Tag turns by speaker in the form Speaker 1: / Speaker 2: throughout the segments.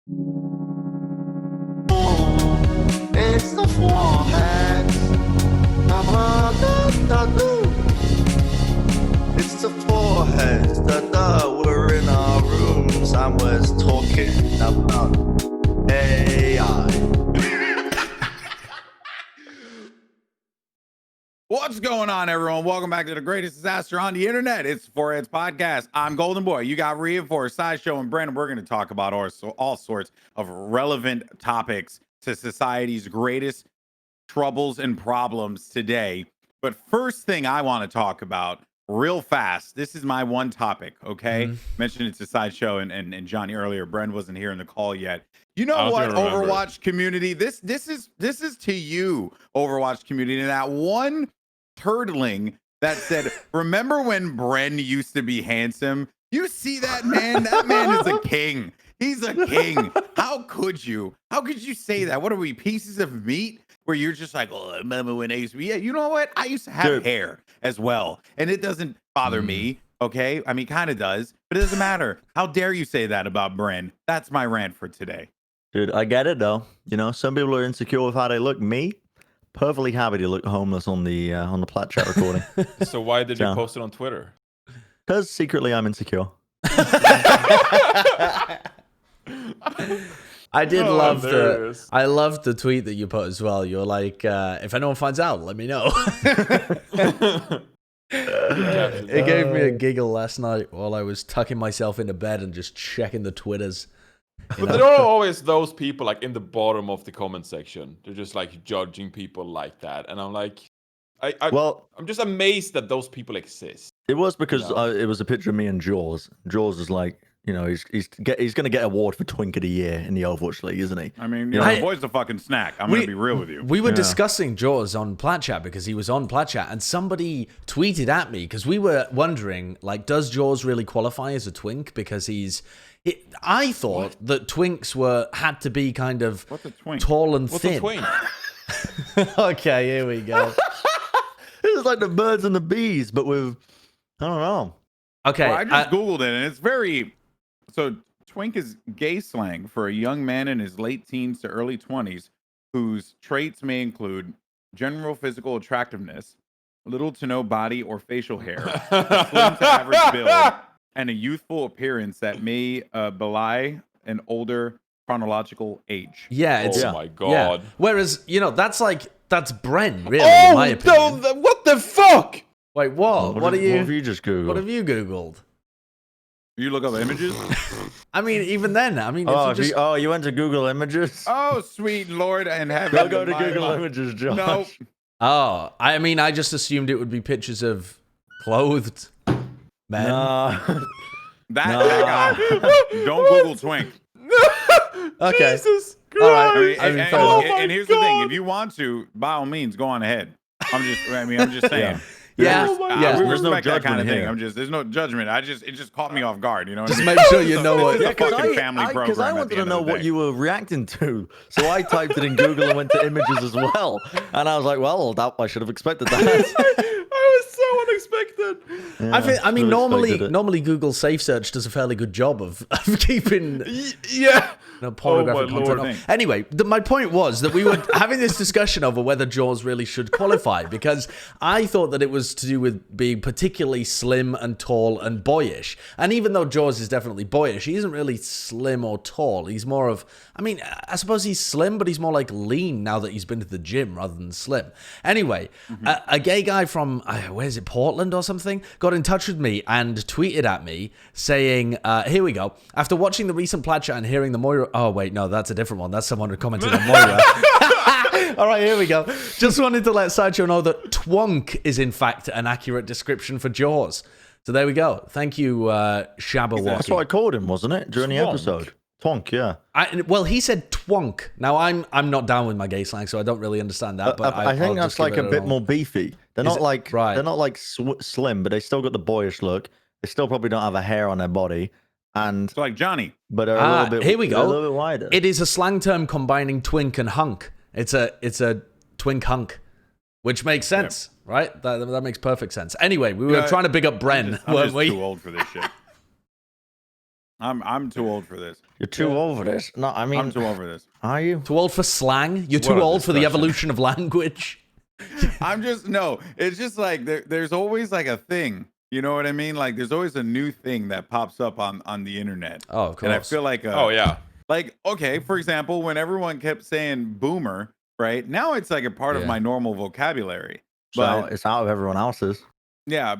Speaker 1: It's the foreheads. It's the foreheads. We're in our rooms and we're talking about AI.
Speaker 2: What's going on, everyone? Welcome back to the greatest disaster on the internet. It's Foreheads Podcast. I'm Goldenboy. You got Reinforced, Sideshow, and Bren. We're going to talk about all sorts of relevant topics to society's greatest troubles and problems today. But first thing I want to talk about real fast, this is my one topic, okay? Mentioned it to Sideshow and Johnny earlier. Bren wasn't here in the call yet. You know what, Overwatch community? This is to you, Overwatch community. That one turtling that said, remember when Bren used to be handsome? You see that man? That man is a king. He's a king. How could you say that? What are we, pieces of meat? Where you're just like, oh, I remember when I used to be, yeah, you know what? I used to have hair as well. And it doesn't bother me, okay? I mean, kind of does, but it doesn't matter. How dare you say that about Bren? That's my rant for today.
Speaker 3: Dude, I get it though. You know, some people are insecure with how they look. Me, perfectly happy to look homeless on the plat chat recording.
Speaker 4: So why did you post it on Twitter?
Speaker 3: Because secretly I'm insecure.
Speaker 5: I did love the tweet that you put as well. You're like, if anyone finds out, let me know. It gave me a giggle last night while I was tucking myself into bed and just checking the Twitters.
Speaker 4: But there are always those people like in the bottom of the comment section. They're just like judging people like that, and I'm like, I'm just amazed that those people exist.
Speaker 3: It was because it was a picture of me and Jaws. Jaws is like, you know, he's going to get an award for Twink of the Year in the Overwatch League, isn't he?
Speaker 2: I mean, the boy's a fucking snack. I'm going to be real with you.
Speaker 5: We were discussing Jaws on Plat Chat because he was on Plat Chat, and somebody tweeted at me because we were wondering, like, does Jaws really qualify as a twink? Because I thought that twinks had to be kind of tall and thin.
Speaker 4: What's a twink?
Speaker 5: Okay, here we go.
Speaker 3: It's like the birds and the bees, but with, I don't know.
Speaker 5: Okay.
Speaker 2: Well, I just Googled it, and it's very... So, twink is gay slang for a young man in his late teens to early 20s whose traits may include general physical attractiveness, little to no body or facial hair, a slim to average build, and a youthful appearance that may belie an older chronological age.
Speaker 5: Yeah.
Speaker 4: Oh my God.
Speaker 5: Yeah. Whereas, you know, that's Bren, really, in my opinion.
Speaker 4: No, what the fuck?
Speaker 5: Wait, what? What have you
Speaker 3: just Googled?
Speaker 5: What have you Googled?
Speaker 2: You look up images?
Speaker 5: I mean, even then, I mean,
Speaker 3: you went to Google Images?
Speaker 2: Oh, sweet Lord and heaven.
Speaker 3: Go to Google Images, Josh.
Speaker 2: Nope.
Speaker 5: Oh, I mean, I just assumed it would be pictures of clothed men.
Speaker 2: That guy. Don't Google twink.
Speaker 5: Okay.
Speaker 4: Jesus Christ.
Speaker 5: All right.
Speaker 2: And here's the thing: if you want to, by all means, go on ahead. I'm just saying.
Speaker 5: Yeah.
Speaker 2: We
Speaker 3: There's no
Speaker 2: respect that kind of
Speaker 3: judgment
Speaker 2: thing.
Speaker 3: here.
Speaker 2: There's no judgment. It just caught me off guard. You know.
Speaker 5: Just make sure you know what.
Speaker 2: It's a fucking family program.
Speaker 3: Because I wanted to know what you were reacting to, so I typed it in Google and went to images as well. And I was like, well, I should have expected that.
Speaker 4: I was so unexpected.
Speaker 3: Yeah,
Speaker 5: I mean, normally Google Safe Search does a fairly good job of keeping pornographic content. Anyway, my point was that we were having this discussion over whether Jaws really should qualify, because I thought that it was to do with being particularly slim and tall and boyish. And even though Jaws is definitely boyish, he isn't really slim or tall. He's more of, I mean, I suppose he's slim, but he's more like lean now that he's been to the gym rather than slim. Anyway, a gay guy from, where is it, Portland or something, got in touch with me and tweeted at me saying, here we go. After watching the recent Plat Chat and hearing the Moira... Oh, wait, no, that's a different one. That's someone who commented on Moira. All right, here we go. Just wanted to let Sideshow know that twunk is, in fact, an accurate description for Jaws. So there we go. Thank you, Shabawaki.
Speaker 3: That's what I called him, wasn't it? During the episode. Twonk, yeah.
Speaker 5: Well, he said twonk. Now, I'm not down with my gay slang, so I don't really understand that. But
Speaker 3: I think that's like a bit more beefy. They're not like slim, but they still got the boyish look. They still probably don't have a hair on their body. And
Speaker 2: so like Johnny.
Speaker 3: But they're a little bit,
Speaker 5: here we go.
Speaker 3: A little bit wider.
Speaker 5: It is a slang term combining twink and hunk. It's a twink hunk, which makes sense, right? That makes perfect sense. Anyway, we were trying to big up Bren, weren't we?
Speaker 2: I'm too old for this shit. I'm too old for this.
Speaker 3: You're too old for this. No, I mean,
Speaker 2: I'm too old for this.
Speaker 3: Are you
Speaker 5: too old for slang? You're too old for the evolution of language.
Speaker 2: It's just like there's always like a thing. You know what I mean? Like there's always a new thing that pops up on the internet.
Speaker 5: Oh, of course.
Speaker 2: And I feel like like, okay, for example, when everyone kept saying boomer, right? Now it's like a part of my normal vocabulary. But
Speaker 3: it's out of everyone else's.
Speaker 2: Yeah.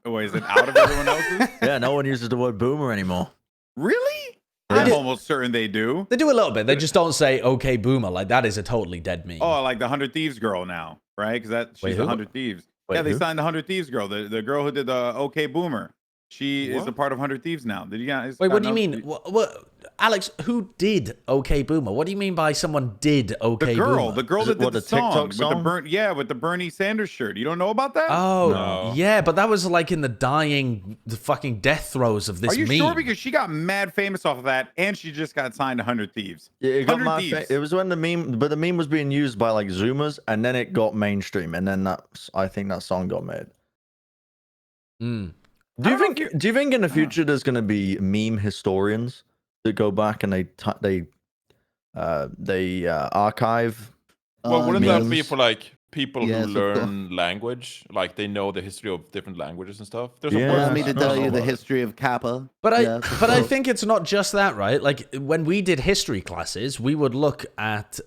Speaker 2: Wait, is it out of everyone else's?
Speaker 3: Yeah, no one uses the word boomer anymore.
Speaker 2: Really? I'm almost certain they do.
Speaker 5: They do a little bit. They just don't say "okay, boomer." Like that is a totally dead meme.
Speaker 2: Oh, like the 100 Thieves girl now, right? Because she's the 100 Thieves. Yeah, they signed the 100 Thieves girl, the girl who did the "okay, boomer." She is a part of 100 Thieves now. Did you guys?
Speaker 5: Wait, what do you mean? What, Alex? Who did "okay, boomer"? What do you mean by someone did "okay, boomer"?
Speaker 2: The girl that did the song with the Bernie Sanders shirt. You don't know about that?
Speaker 5: Oh, no. Yeah, but that was like in the fucking death throes of this meme.
Speaker 2: Are you sure? Because she got mad famous off of that, and she just got signed to 100 Thieves.
Speaker 3: Yeah, it got mad it was when the meme was being used by like Zoomers, and then it got mainstream, and then I think that song got made. Do you think in the future there's going to be meme historians that go back and they archive?
Speaker 4: Well, wouldn't that be for like people who learn language, like they know the history of different languages and stuff?
Speaker 6: There's want me to tell you the history of Kappa.
Speaker 5: But I think it's not just that, right? Like when we did history classes, we would look at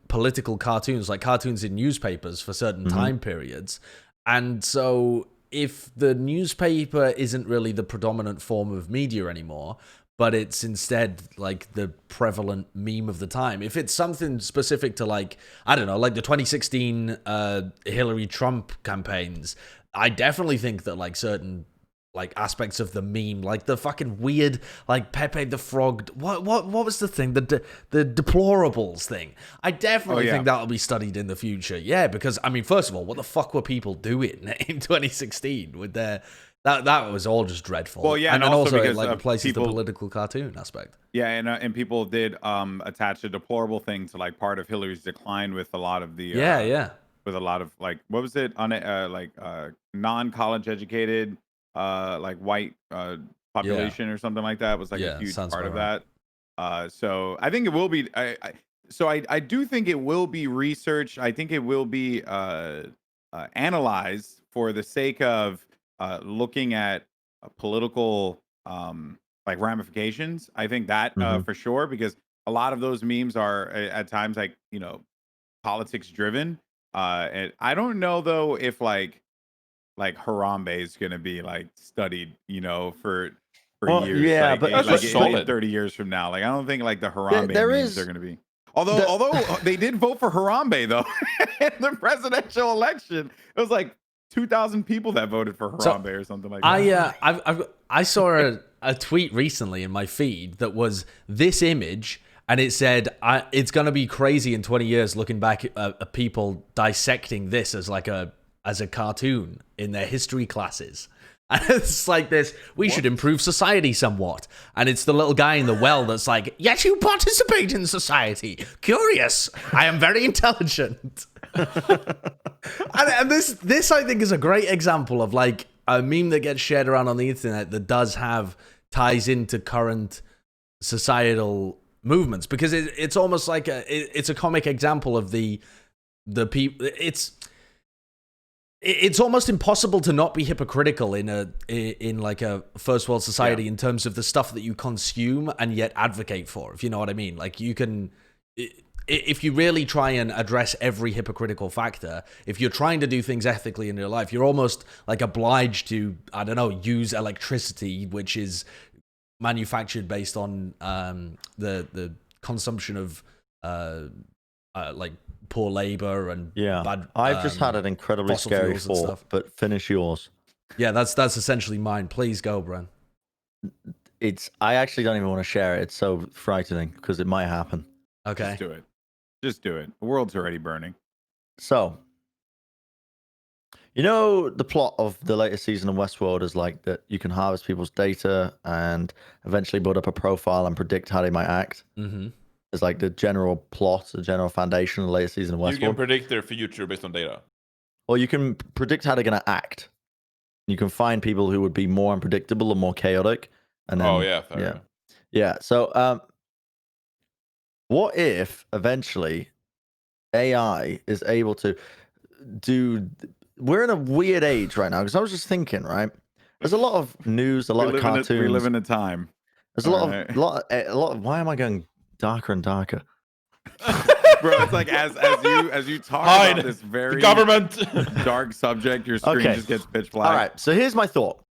Speaker 5: political cartoons, like cartoons in newspapers for certain time periods, and so if the newspaper isn't really the predominant form of media anymore, but it's instead like the prevalent meme of the time, if it's something specific to like, I don't know, like the 2016 Hillary Trump campaigns, I definitely think that like certain like aspects of the meme, like the fucking weird, like Pepe the Frog. What was the thing? The deplorables thing. I definitely think that'll be studied in the future. Yeah, because I mean, first of all, what the fuck were people doing in 2016 with their that was all just dreadful.
Speaker 2: Well, yeah,
Speaker 5: and
Speaker 2: also
Speaker 5: it
Speaker 2: because
Speaker 5: like replaces the political cartoon aspect.
Speaker 2: Yeah, and people did attach a deplorable thing to like part of Hillary's decline with a lot of the with a lot of like what was it on non-college educated like white population or something like that was like a huge part of that. So I think it will be. I do think it will be researched. I think it will be analyzed for the sake of looking at political like ramifications. I think that for sure, because a lot of those memes are at times like politics driven. And I don't know though if like Harambe is going to be like studied, for years.
Speaker 3: Yeah,
Speaker 2: like,
Speaker 3: but
Speaker 2: like solid 30 years from now. Like I don't think like the Harambe memes are going to be. Although they did vote for Harambe though in the presidential election. It was like 2,000 people that voted for Harambe or something like that.
Speaker 5: I saw a tweet recently in my feed that was this image. And it said, it's going to be crazy in 20 years looking back at people dissecting this as like as a cartoon in their history classes. And it's like this, we should improve society somewhat. And it's the little guy in the well that's like, yet you participate in society. Curious. I am very intelligent. and this I think is a great example of like a meme that gets shared around on the internet that does have ties into current societal movements, because it's almost like it's a comic example of the people. It's almost impossible to not be hypocritical in like a first world society in terms of the stuff that you consume and yet advocate for, if you know what I mean. Like you can, if you really try and address every hypocritical factor, if you're trying to do things ethically in your life, you're almost like obliged to, I don't know, use electricity, which is manufactured based on the consumption of like poor labor and bad.
Speaker 3: I've just had an incredibly scary thought, but finish yours.
Speaker 5: Yeah, that's essentially mine. Please go, Bren.
Speaker 3: I actually don't even want to share it. It's so frightening because it might happen.
Speaker 5: Okay,
Speaker 2: just do it. The world's already burning.
Speaker 3: So, the plot of the latest season of Westworld is like that you can harvest people's data and eventually build up a profile and predict how they might act. Mm-hmm. It's like the general plot, the general foundation of the latest season of Westworld.
Speaker 4: You can predict their future based on data.
Speaker 3: Or you can predict how they're going to act. You can find people who would be more unpredictable or more chaotic. And then,
Speaker 4: fair.
Speaker 3: Yeah. So, what if eventually AI is able to do? We're in a weird age right now because I was just thinking, right? There's a lot of news, a lot of cartoons.
Speaker 2: We live in a time.
Speaker 3: There's a lot of. Why am I going darker and darker?
Speaker 2: Bro, it's like as you talk about this very
Speaker 4: government
Speaker 2: dark subject, your screen just gets pitch black.
Speaker 3: All right, so here's my thought.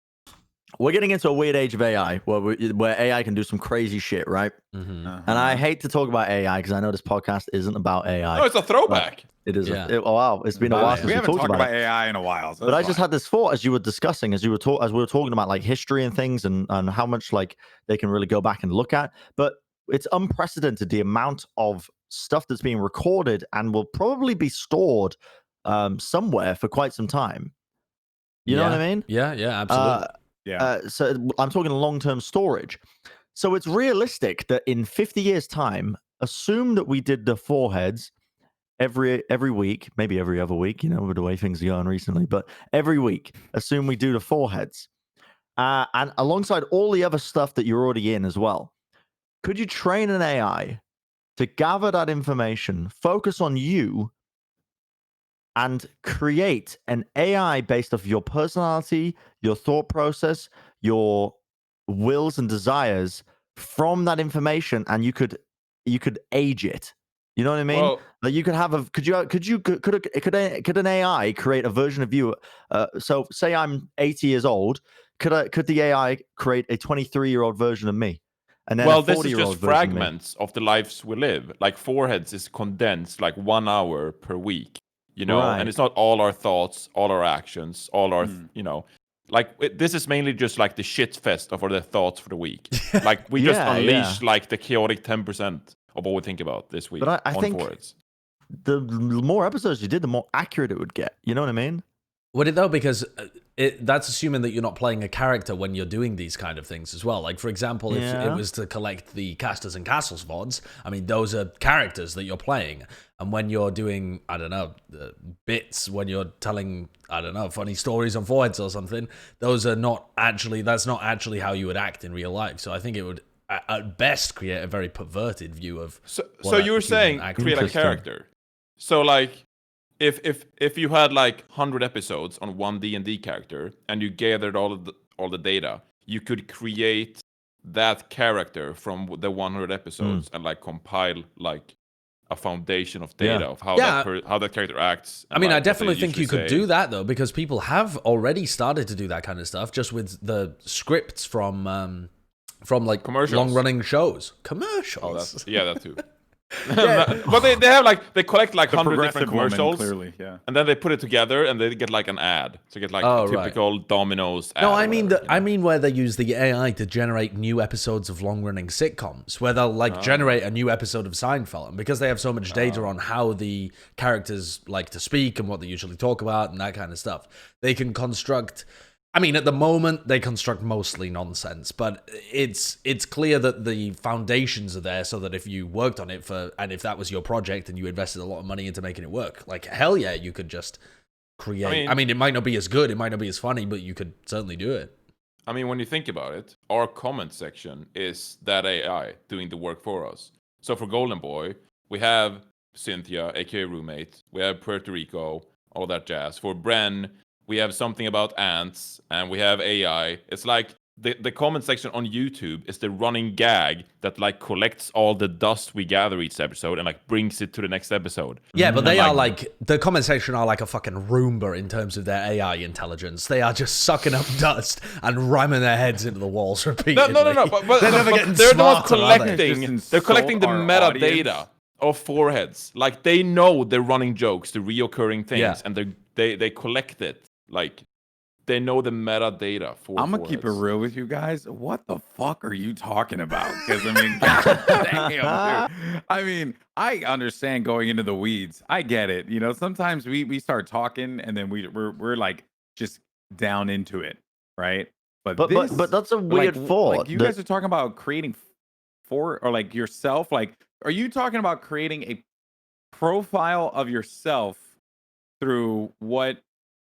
Speaker 3: We're getting into a weird age of AI where AI can do some crazy shit, right?
Speaker 5: Mm-hmm.
Speaker 3: And I hate to talk about AI because I know this podcast isn't about AI.
Speaker 4: No, it's a throwback.
Speaker 3: It is.
Speaker 5: Yeah.
Speaker 3: Oh wow, it's been a while since
Speaker 2: we haven't
Speaker 3: talked
Speaker 2: talked about
Speaker 3: it.
Speaker 2: AI in a while. So
Speaker 3: but I just had this thought as you were discussing, as we were talking about like history and things, and how much like they can really go back and look at. But it's unprecedented the amount of stuff that's being recorded and will probably be stored somewhere for quite some time. You know what I mean?
Speaker 5: Yeah, absolutely.
Speaker 3: So I'm talking long-term storage. So it's realistic that in 50 years' time, assume that we did the foreheads every week, maybe every other week, with the way things are going recently, but every week, assume we do the foreheads. And alongside all the other stuff that you're already in as well, could you train an AI to gather that information, focus on you, and create an AI based off your personality, your thought process, your wills and desires from that information, and you could age it. You know what I mean?
Speaker 4: Well,
Speaker 3: like you could have could an AI create a version of you? So say I'm 80 years old. Could the AI create a 23-year-old version of me? And then
Speaker 4: this is just fragments of the lives we live. Like foreheads is condensed like 1 hour per week,
Speaker 3: Right.
Speaker 4: and it's not all our thoughts, all our actions, all our, this is mainly just like the shit fest of all the thoughts for the week. Like we just unleash like the chaotic 10% of what we think about this week.
Speaker 3: But I think
Speaker 4: foreheads.
Speaker 3: The more episodes you did, the more accurate it would get. You know what I mean?
Speaker 5: Would it though? Because that's assuming that you're not playing a character when you're doing these kind of things as well. Like, for example, if it was to collect the Casters and Castles VODs, I mean, those are characters that you're playing. And when you're doing, I don't know, bits, when you're telling, I don't know, funny stories on foreheads or something, those are not actually, that's not actually how you would act in real life. So I think it would, at best, create a very perverted view of.
Speaker 4: So you were saying create a character. So like, if you had like 100 episodes on one D&D character and you gathered all the data, you could create that character from the 100 episodes and like compile like a foundation of data of how that character acts.
Speaker 5: I mean, I definitely think you could do that though, because people have already started to do that kind of stuff just with the scripts from like long-running shows, commercials.
Speaker 4: That too. But they have like they collect like 100 different commercials,
Speaker 2: clearly,
Speaker 4: and then they put it together and they get like an ad to get like a typical Domino's ad.
Speaker 5: No, I mean I mean where they use the AI to generate new episodes of long-running sitcoms, where they'll like generate a new episode of Seinfeld, and because they have so much data on how the characters like to speak and what they usually talk about and that kind of stuff, they can construct. I mean, at the moment, they construct mostly nonsense, but it's clear that the foundations are there so that if you worked on it and if that was your project and you invested a lot of money into making it work, like, hell yeah, you could just create. I mean, it might not be as good, it might not be as funny, but you could certainly do it.
Speaker 4: I mean, when you think about it, our comment section is that AI doing the work for us. So for Goldenboy, we have Cynthia, aka roommate, we have Puerto Rico, all that jazz. For Bren, we have something about ants, and we have AI. It's like the comment section on YouTube is the running gag that like collects all the dust we gather each episode and like brings it to the next episode.
Speaker 5: Yeah, but they are like the comment section are like a fucking Roomba in terms of their AI intelligence. They are just sucking up dust and ramming their heads into the walls repeatedly.
Speaker 4: No. But they're never getting they're smarter, the ones collecting. They're collecting the metadata of foreheads. Like they know they're running jokes, the reoccurring things, and they collect it. Like, they know the metadata for
Speaker 2: I'm going to keep it real with you guys. What the fuck are you talking about? Because, I mean, damn, dude. I mean, I understand going into the weeds. I get it. Sometimes we start talking and then we're like just down into it, right? But
Speaker 3: that's a weird thought.
Speaker 2: Like, you guys are talking about creating or like yourself. Like, are you talking about creating a profile of yourself through what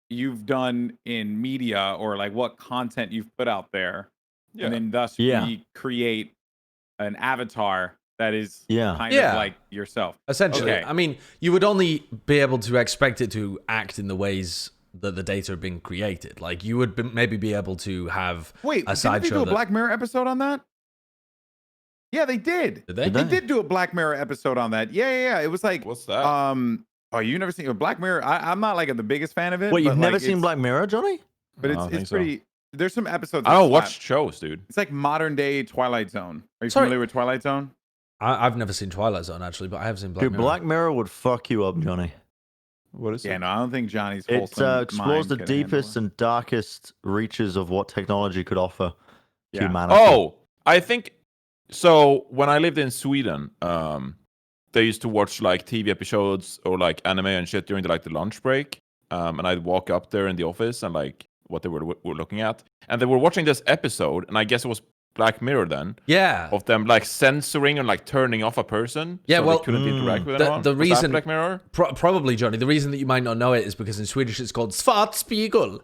Speaker 2: you've done in media or like what content you've put out there, and then thus we create an avatar that is kind
Speaker 5: Yeah.
Speaker 2: of like yourself.
Speaker 5: Essentially.
Speaker 2: Okay.
Speaker 5: I mean, you would only be able to expect it to act in the ways that the data are being created. Like, you would maybe be able to have
Speaker 2: Wait,
Speaker 5: a
Speaker 2: didn't they do
Speaker 5: sideshow
Speaker 2: a Black Mirror episode on that? Yeah, they did.
Speaker 5: Did they?
Speaker 2: They did do a Black Mirror episode on that. Yeah. It was like,
Speaker 4: What's that?
Speaker 2: Oh, you never seen a Black Mirror? I'm not like the biggest fan of it.
Speaker 3: Wait,
Speaker 2: but,
Speaker 3: you've
Speaker 2: like,
Speaker 3: never seen Black Mirror, Johnny?
Speaker 2: But
Speaker 4: I don't think
Speaker 2: it's
Speaker 4: so.
Speaker 2: pretty. There's some episodes.
Speaker 4: I don't
Speaker 2: that
Speaker 4: watch
Speaker 2: slap.
Speaker 4: shows, dude.
Speaker 2: It's like modern day Twilight Zone. Are you
Speaker 5: Sorry.
Speaker 2: familiar with Twilight Zone?
Speaker 5: I've never seen Twilight Zone, actually, but I have seen Black
Speaker 3: Dude,
Speaker 5: Mirror.
Speaker 3: Black Mirror would fuck you up, Johnny.
Speaker 4: What is
Speaker 2: Yeah,
Speaker 4: it?
Speaker 2: no, I don't think Johnny's
Speaker 3: It
Speaker 2: wholesome
Speaker 3: explores
Speaker 2: mind
Speaker 3: the
Speaker 2: could handle
Speaker 3: deepest
Speaker 2: it.
Speaker 3: and darkest reaches of what technology could offer to
Speaker 2: Yeah.
Speaker 3: humanity.
Speaker 4: Oh, I think so. When I lived in Sweden, they used to watch like TV episodes or like anime and shit during the lunch break. And I'd walk up there in the office and like what they were looking at, and they were watching this episode, and I guess it was Black Mirror then.
Speaker 5: Yeah.
Speaker 4: Of them like censoring and like turning off a person.
Speaker 5: Yeah,
Speaker 4: so
Speaker 5: well,
Speaker 4: they couldn't interact with
Speaker 5: the
Speaker 4: anyone. Was that
Speaker 5: reason-
Speaker 4: Black Mirror.
Speaker 5: Probably, Johnny. The reason that you might not know it is because in Swedish it's called Svartspiegel.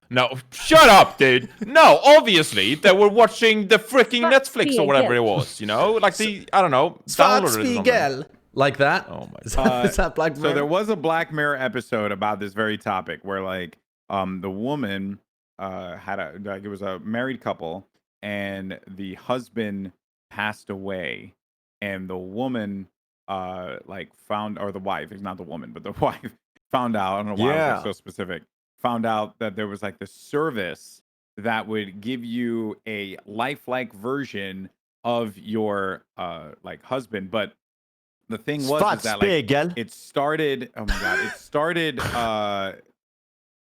Speaker 4: No, shut up, dude. No, obviously they were watching the freaking Netflix or whatever it was. You know, like I don't know, downloaded it or something.
Speaker 5: Svartspiegel. Like that.
Speaker 4: Oh my
Speaker 5: Is
Speaker 4: god.
Speaker 5: that, is that Black Mirror?
Speaker 2: So there was a Black Mirror episode about this very topic where like the woman had it was a married couple and the husband passed away and the woman like found, or the wife, it's not the woman but the wife found out, I don't know why I was so specific, found out that there was like the service that would give you a lifelike version of your like husband, but the thing was is that like it started, oh my god, it started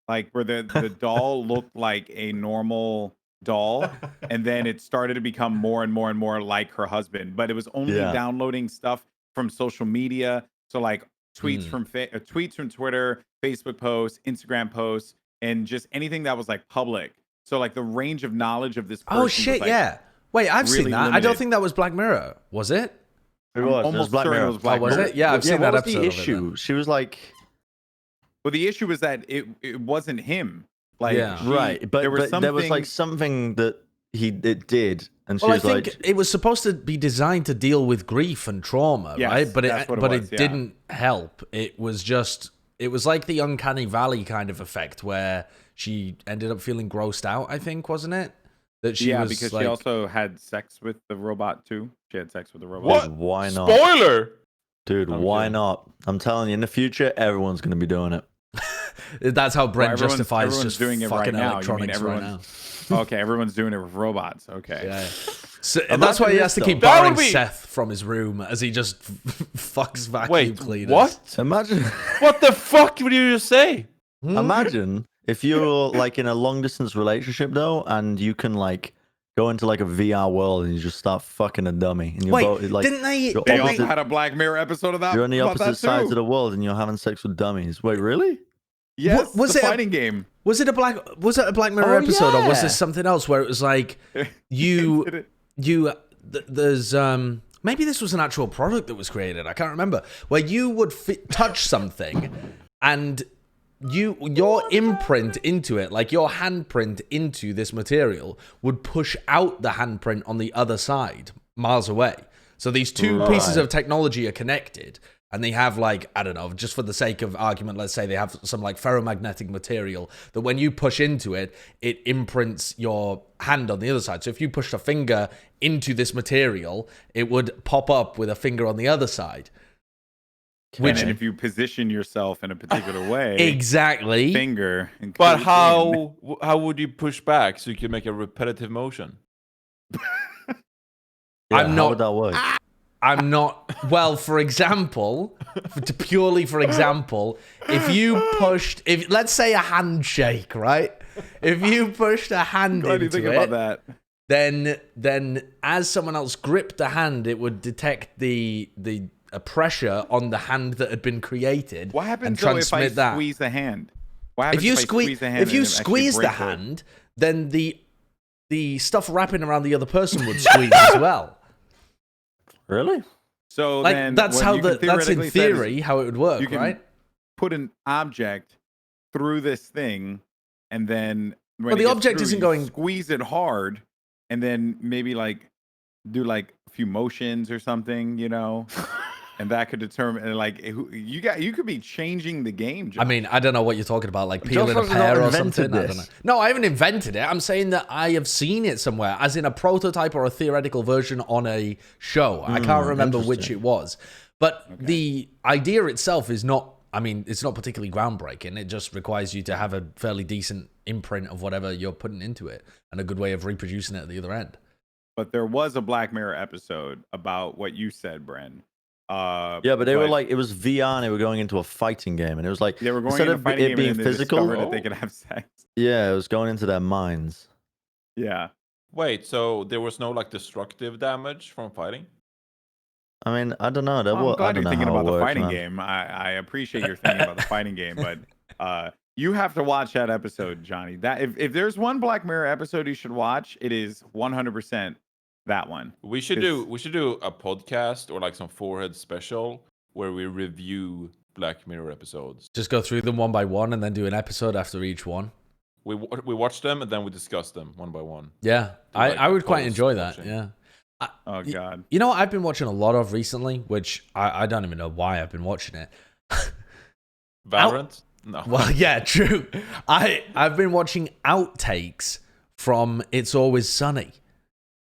Speaker 2: like where the doll looked like a normal doll, and then it started to become more and more and more like her husband, but it was only downloading stuff from social media, so like tweets from Twitter, Facebook posts, Instagram posts, and just anything that was like public. So like the range of knowledge of this person
Speaker 5: Oh shit!
Speaker 2: was, like,
Speaker 5: Yeah. Wait, I've
Speaker 2: really
Speaker 5: seen that. I
Speaker 2: limited.
Speaker 5: don't think that was Black Mirror. Was it?
Speaker 3: It was.
Speaker 2: almost
Speaker 3: It was Black
Speaker 2: certain
Speaker 3: Mirror.
Speaker 2: it was Black
Speaker 5: Oh, was
Speaker 2: Mirror.
Speaker 5: it? Yeah, I've seen
Speaker 3: what
Speaker 5: that
Speaker 3: was
Speaker 5: episode
Speaker 3: the
Speaker 5: of it
Speaker 3: issue?
Speaker 5: then.
Speaker 3: She was like,
Speaker 2: Well, the issue was that it wasn't him. Like
Speaker 5: Yeah.
Speaker 3: right, but
Speaker 2: there was
Speaker 3: there was like something that it did, and she
Speaker 5: Well, I
Speaker 3: was
Speaker 5: think
Speaker 3: like,
Speaker 5: it was supposed to be designed to deal with grief and trauma,
Speaker 2: Yes,
Speaker 5: right? But
Speaker 2: that's what it was, yeah.
Speaker 5: didn't help. It was like the Uncanny Valley kind of effect where she ended up feeling grossed out, I think, wasn't it? That she was
Speaker 2: because
Speaker 5: like,
Speaker 2: she also had sex with the robot too. She had sex with the robot.
Speaker 4: What?
Speaker 3: why not,
Speaker 4: Spoiler.
Speaker 3: dude?
Speaker 4: I'm
Speaker 3: Why
Speaker 4: kidding.
Speaker 3: not? I'm telling you, in the future, everyone's gonna be doing it.
Speaker 5: that's how Brent
Speaker 2: everyone's-
Speaker 5: justifies
Speaker 2: everyone's
Speaker 5: just
Speaker 2: doing it right
Speaker 5: fucking
Speaker 2: now. You mean
Speaker 5: electronics right now.
Speaker 2: everyone's- Okay, everyone's doing it with robots. Okay.
Speaker 5: Yeah. So that's why he has to keep
Speaker 4: That
Speaker 5: borrowing
Speaker 4: would be-
Speaker 5: Seth from his room as he just fucks vacuum
Speaker 4: Wait,
Speaker 5: cleaners.
Speaker 4: what?
Speaker 3: Imagine,
Speaker 4: What the fuck would you just say?
Speaker 3: imagine if you're like in a long distance relationship though, and you can like go into like a VR world and you just start fucking a dummy, and you're
Speaker 5: Wait,
Speaker 3: both like
Speaker 5: didn't they?
Speaker 3: you're
Speaker 2: They
Speaker 5: didn't
Speaker 2: also
Speaker 5: they-
Speaker 2: had a Black Mirror episode of that.
Speaker 3: you're on the
Speaker 2: about that
Speaker 3: opposite sides
Speaker 2: too.
Speaker 3: of the world and you're having sex with dummies. Wait, really?
Speaker 2: Yes,
Speaker 5: Was
Speaker 2: the
Speaker 5: it a-
Speaker 2: fighting game.
Speaker 5: Was it a Black Mirror
Speaker 3: Oh,
Speaker 5: episode, or was
Speaker 3: yeah.
Speaker 5: this something else where it was like there's maybe this was an actual product that was created, I can't remember, where you would touch something and your imprint into it, like your handprint into this material, would push out the handprint on the other side miles away. So these two pieces of technology are connected, and they have like, I don't know, just for the sake of argument, let's say they have some like ferromagnetic material that when you push into it, it imprints your hand on the other side. So if you pushed a finger into this material, it would pop up with a finger on the other side.
Speaker 2: Which, and if you position yourself in a particular way,
Speaker 5: Exactly.
Speaker 2: finger.
Speaker 4: But
Speaker 2: includes
Speaker 4: how would you push back so you can make a repetitive motion?
Speaker 3: Yeah,
Speaker 5: I'm
Speaker 3: how
Speaker 5: not-
Speaker 3: would that work?
Speaker 5: I'm not. Well, for example, purely for example, if you pushed, let's say a handshake, right? If you pushed a hand
Speaker 2: Why do you
Speaker 5: into
Speaker 2: think
Speaker 5: it,
Speaker 2: about that?
Speaker 5: then as someone else gripped the hand, it would detect the pressure on the hand that had been created.
Speaker 2: What happens
Speaker 5: and
Speaker 2: though if I
Speaker 5: transmit that.
Speaker 2: squeeze the hand? What happens
Speaker 5: If you
Speaker 2: I squeeze the hand?
Speaker 5: if you
Speaker 2: and it actually
Speaker 5: squeeze the
Speaker 2: breaks it?
Speaker 5: hand, then the stuff wrapping around the other person would squeeze as well.
Speaker 3: Really?
Speaker 2: So
Speaker 5: Like
Speaker 2: then
Speaker 5: that's
Speaker 2: what
Speaker 5: how
Speaker 2: you can
Speaker 5: that's in
Speaker 2: theoretically say is
Speaker 5: theory how it would work,
Speaker 2: you can
Speaker 5: right?
Speaker 2: put an object through this thing, and then when
Speaker 5: Well,
Speaker 2: it
Speaker 5: the
Speaker 2: gets
Speaker 5: object
Speaker 2: through,
Speaker 5: isn't
Speaker 2: you
Speaker 5: going-
Speaker 2: squeeze it hard, and then maybe like do like few motions or something, and that could determine like you could be changing the game. Josh.
Speaker 5: I mean, I don't know what you're talking about, like peeling a pear or something. I don't know. No, I haven't invented it. I'm saying that I have seen it somewhere, as in a prototype or a theoretical version on a show. I can't remember which it was, but the idea itself is not. I mean, it's not particularly groundbreaking. It just requires you to have a fairly decent imprint of whatever you're putting into it, and a good way of reproducing it at the other end.
Speaker 2: But there was a Black Mirror episode about what you said, Bren.
Speaker 3: Yeah, but they were like, it was VR, and they were going into a fighting game, and it was like,
Speaker 2: they were going
Speaker 3: instead
Speaker 2: into a
Speaker 3: of
Speaker 2: fighting
Speaker 3: it
Speaker 2: game
Speaker 3: being
Speaker 2: and
Speaker 3: physical,
Speaker 2: that they could have sex.
Speaker 3: Yeah, it was going into their minds.
Speaker 2: Yeah.
Speaker 4: Wait, so there was no like destructive damage from fighting?
Speaker 3: I mean, I don't know.
Speaker 2: I'm glad
Speaker 3: you're
Speaker 2: thinking about the fighting game. I appreciate your thinking about the fighting game, but you have to watch that episode, Johnny. That if there's one Black Mirror episode you should watch, it is 100% that one.
Speaker 4: We should do a podcast or like some forehead special where we review Black Mirror episodes.
Speaker 5: Just go through them one by one and then do an episode after each one.
Speaker 4: We watch them and then we discuss them one by one.
Speaker 5: Yeah, I would quite enjoy that. Yeah.
Speaker 2: Oh God!
Speaker 5: You know what I've been watching a lot of recently, which I don't even know why I've been watching it.
Speaker 4: Valorant? No.
Speaker 5: Well, yeah, true. I've been watching outtakes from It's Always Sunny,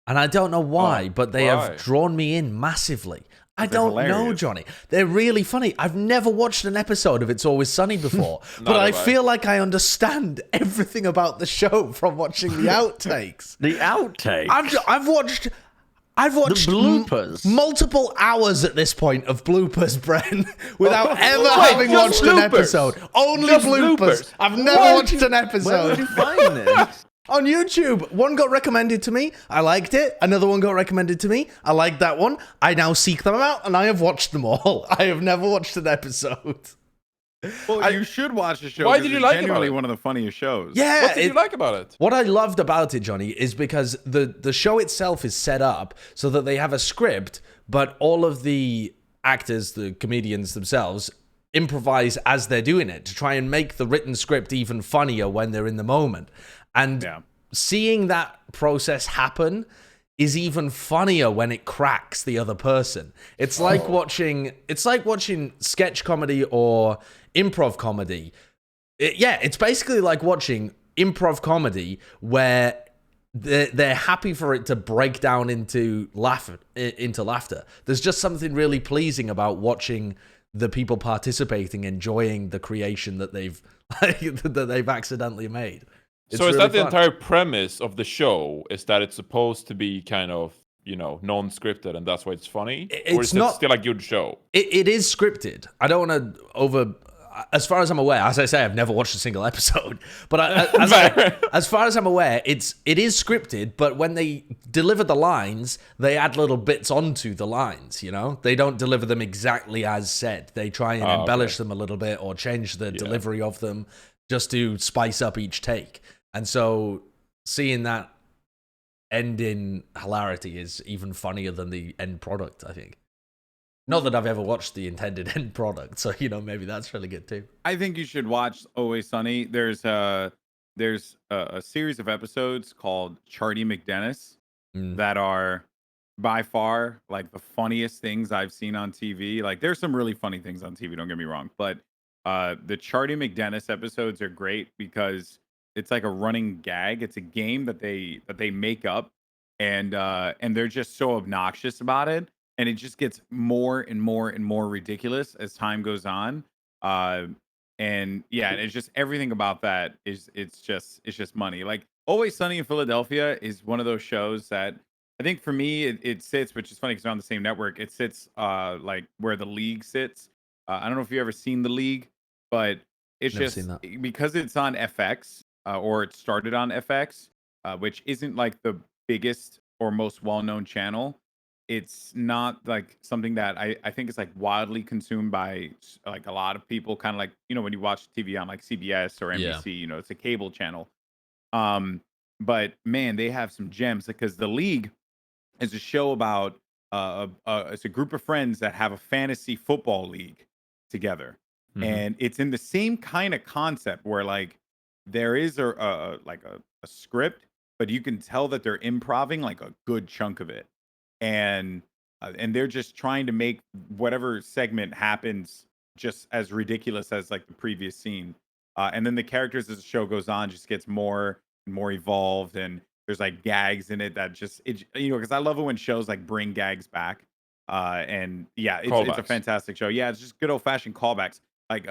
Speaker 5: and I don't know why, but they have drawn me in massively. I don't know, Johnny. They're really funny. I've never watched an episode of It's Always Sunny before, but I feel like I understand everything about the show from watching the outtakes.
Speaker 3: The outtakes?
Speaker 5: I've watched
Speaker 3: the bloopers.
Speaker 5: Multiple hours at this point of bloopers, Bren, without ever having watched an episode. Only just bloopers. I've never watched an episode.
Speaker 3: Where did you find this?
Speaker 5: On YouTube. One got recommended to me. I liked it. Another one got recommended to me. I liked that one. I now seek them out, and I have watched them all. I have never watched an episode.
Speaker 2: Well, you should watch the show.
Speaker 4: Why did you like it?
Speaker 2: Genuinely one of the funniest shows.
Speaker 5: Yeah.
Speaker 4: What did you like about it?
Speaker 5: What I loved about it, Johnny, is because the show itself is set up so that they have a script, but all of the actors, the comedians themselves, improvise as they're doing it to try and make the written script even funnier when they're in the moment. And seeing that process happen is even funnier when it cracks the other person. It's like watching sketch comedy or improv comedy. It's basically like watching improv comedy where they're happy for it to break down into laughter. There's just something really pleasing about watching the people participating enjoying the creation that they've accidentally made.
Speaker 4: So is that the entire premise of the show? Is that it's supposed to be kind of, non-scripted, and that's why it's funny? Or is it still a good show? It
Speaker 5: is scripted. I don't want to as far as I'm aware, as I say, I've never watched a single episode. But as far as I'm aware, it is scripted. But when they deliver the lines, they add little bits onto the lines. They don't deliver them exactly as said. They try and embellish them a little bit or change the delivery of them just to spice up each take. And so seeing that end in hilarity is even funnier than the end product, I think. Not that I've ever watched the intended end product, so maybe that's really good too.
Speaker 2: I think you should watch Always Sunny. There's a series of episodes called Charlie McDennis that are by far like the funniest things I've seen on TV. Like there's some really funny things on TV, don't get me wrong, but the Charlie McDennis episodes are great because it's like a running gag. It's a game that they make up, and they're just so obnoxious about it. And it just gets more and more and more ridiculous as time goes on. And it's just everything about that it's just money. Like Always Sunny in Philadelphia is one of those shows that I think for me it sits, which is funny because they're on the same network. It sits like where The League sits. I don't know if you've ever seen The League, but it's
Speaker 5: Never
Speaker 2: just because it's on FX or it started on FX, which isn't like the biggest or most well-known channel. It's not like something that I think is like wildly consumed by like a lot of people, kind of like, when you watch TV on like CBS or NBC, it's a cable channel. But man, they have some gems because The League is a show about it's a group of friends that have a fantasy football league together. And it's in the same kind of concept where like there is a script, but you can tell that they're improvising like a good chunk of it. and they're just trying to make whatever segment happens just as ridiculous as like the previous scene. And then the characters as the show goes on just gets more and more evolved, and there's like gags in it that just because I love it when shows like bring gags back. And yeah, it's a fantastic show. Yeah, it's just good old fashioned callbacks. Like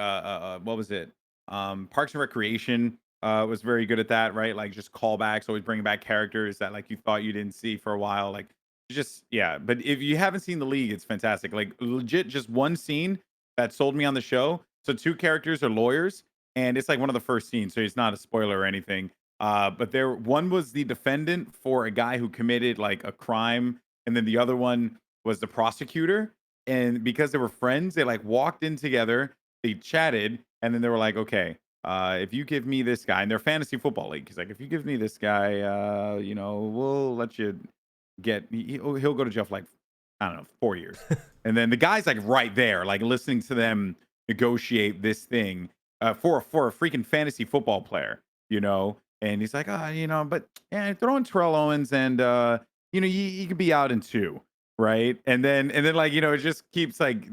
Speaker 2: what was it? Parks and Recreation was very good at that, right? Like just callbacks, always bringing back characters that like you thought you didn't see for a while. Like just yeah. But if you haven't seen The League, it's fantastic. Like legit, just one scene that sold me on the show. So two characters are lawyers, and it's like one of the first scenes, so it's not a spoiler or anything. But one was the defendant for a guy who committed like a crime, and then the other one was the prosecutor. And because they were friends, they like walked in together, they chatted, and then they were like, okay, if you give me this guy, and they're fantasy football league, he's like, if you give me this guy, we'll let you he'll go to jail for like, I don't know, 4 years. And then the guy's like right there, like listening to them negotiate this thing for a freaking fantasy football player, and he's like, but yeah, throw in Terrell Owens, and you could be out in 2, right? And then like it just keeps like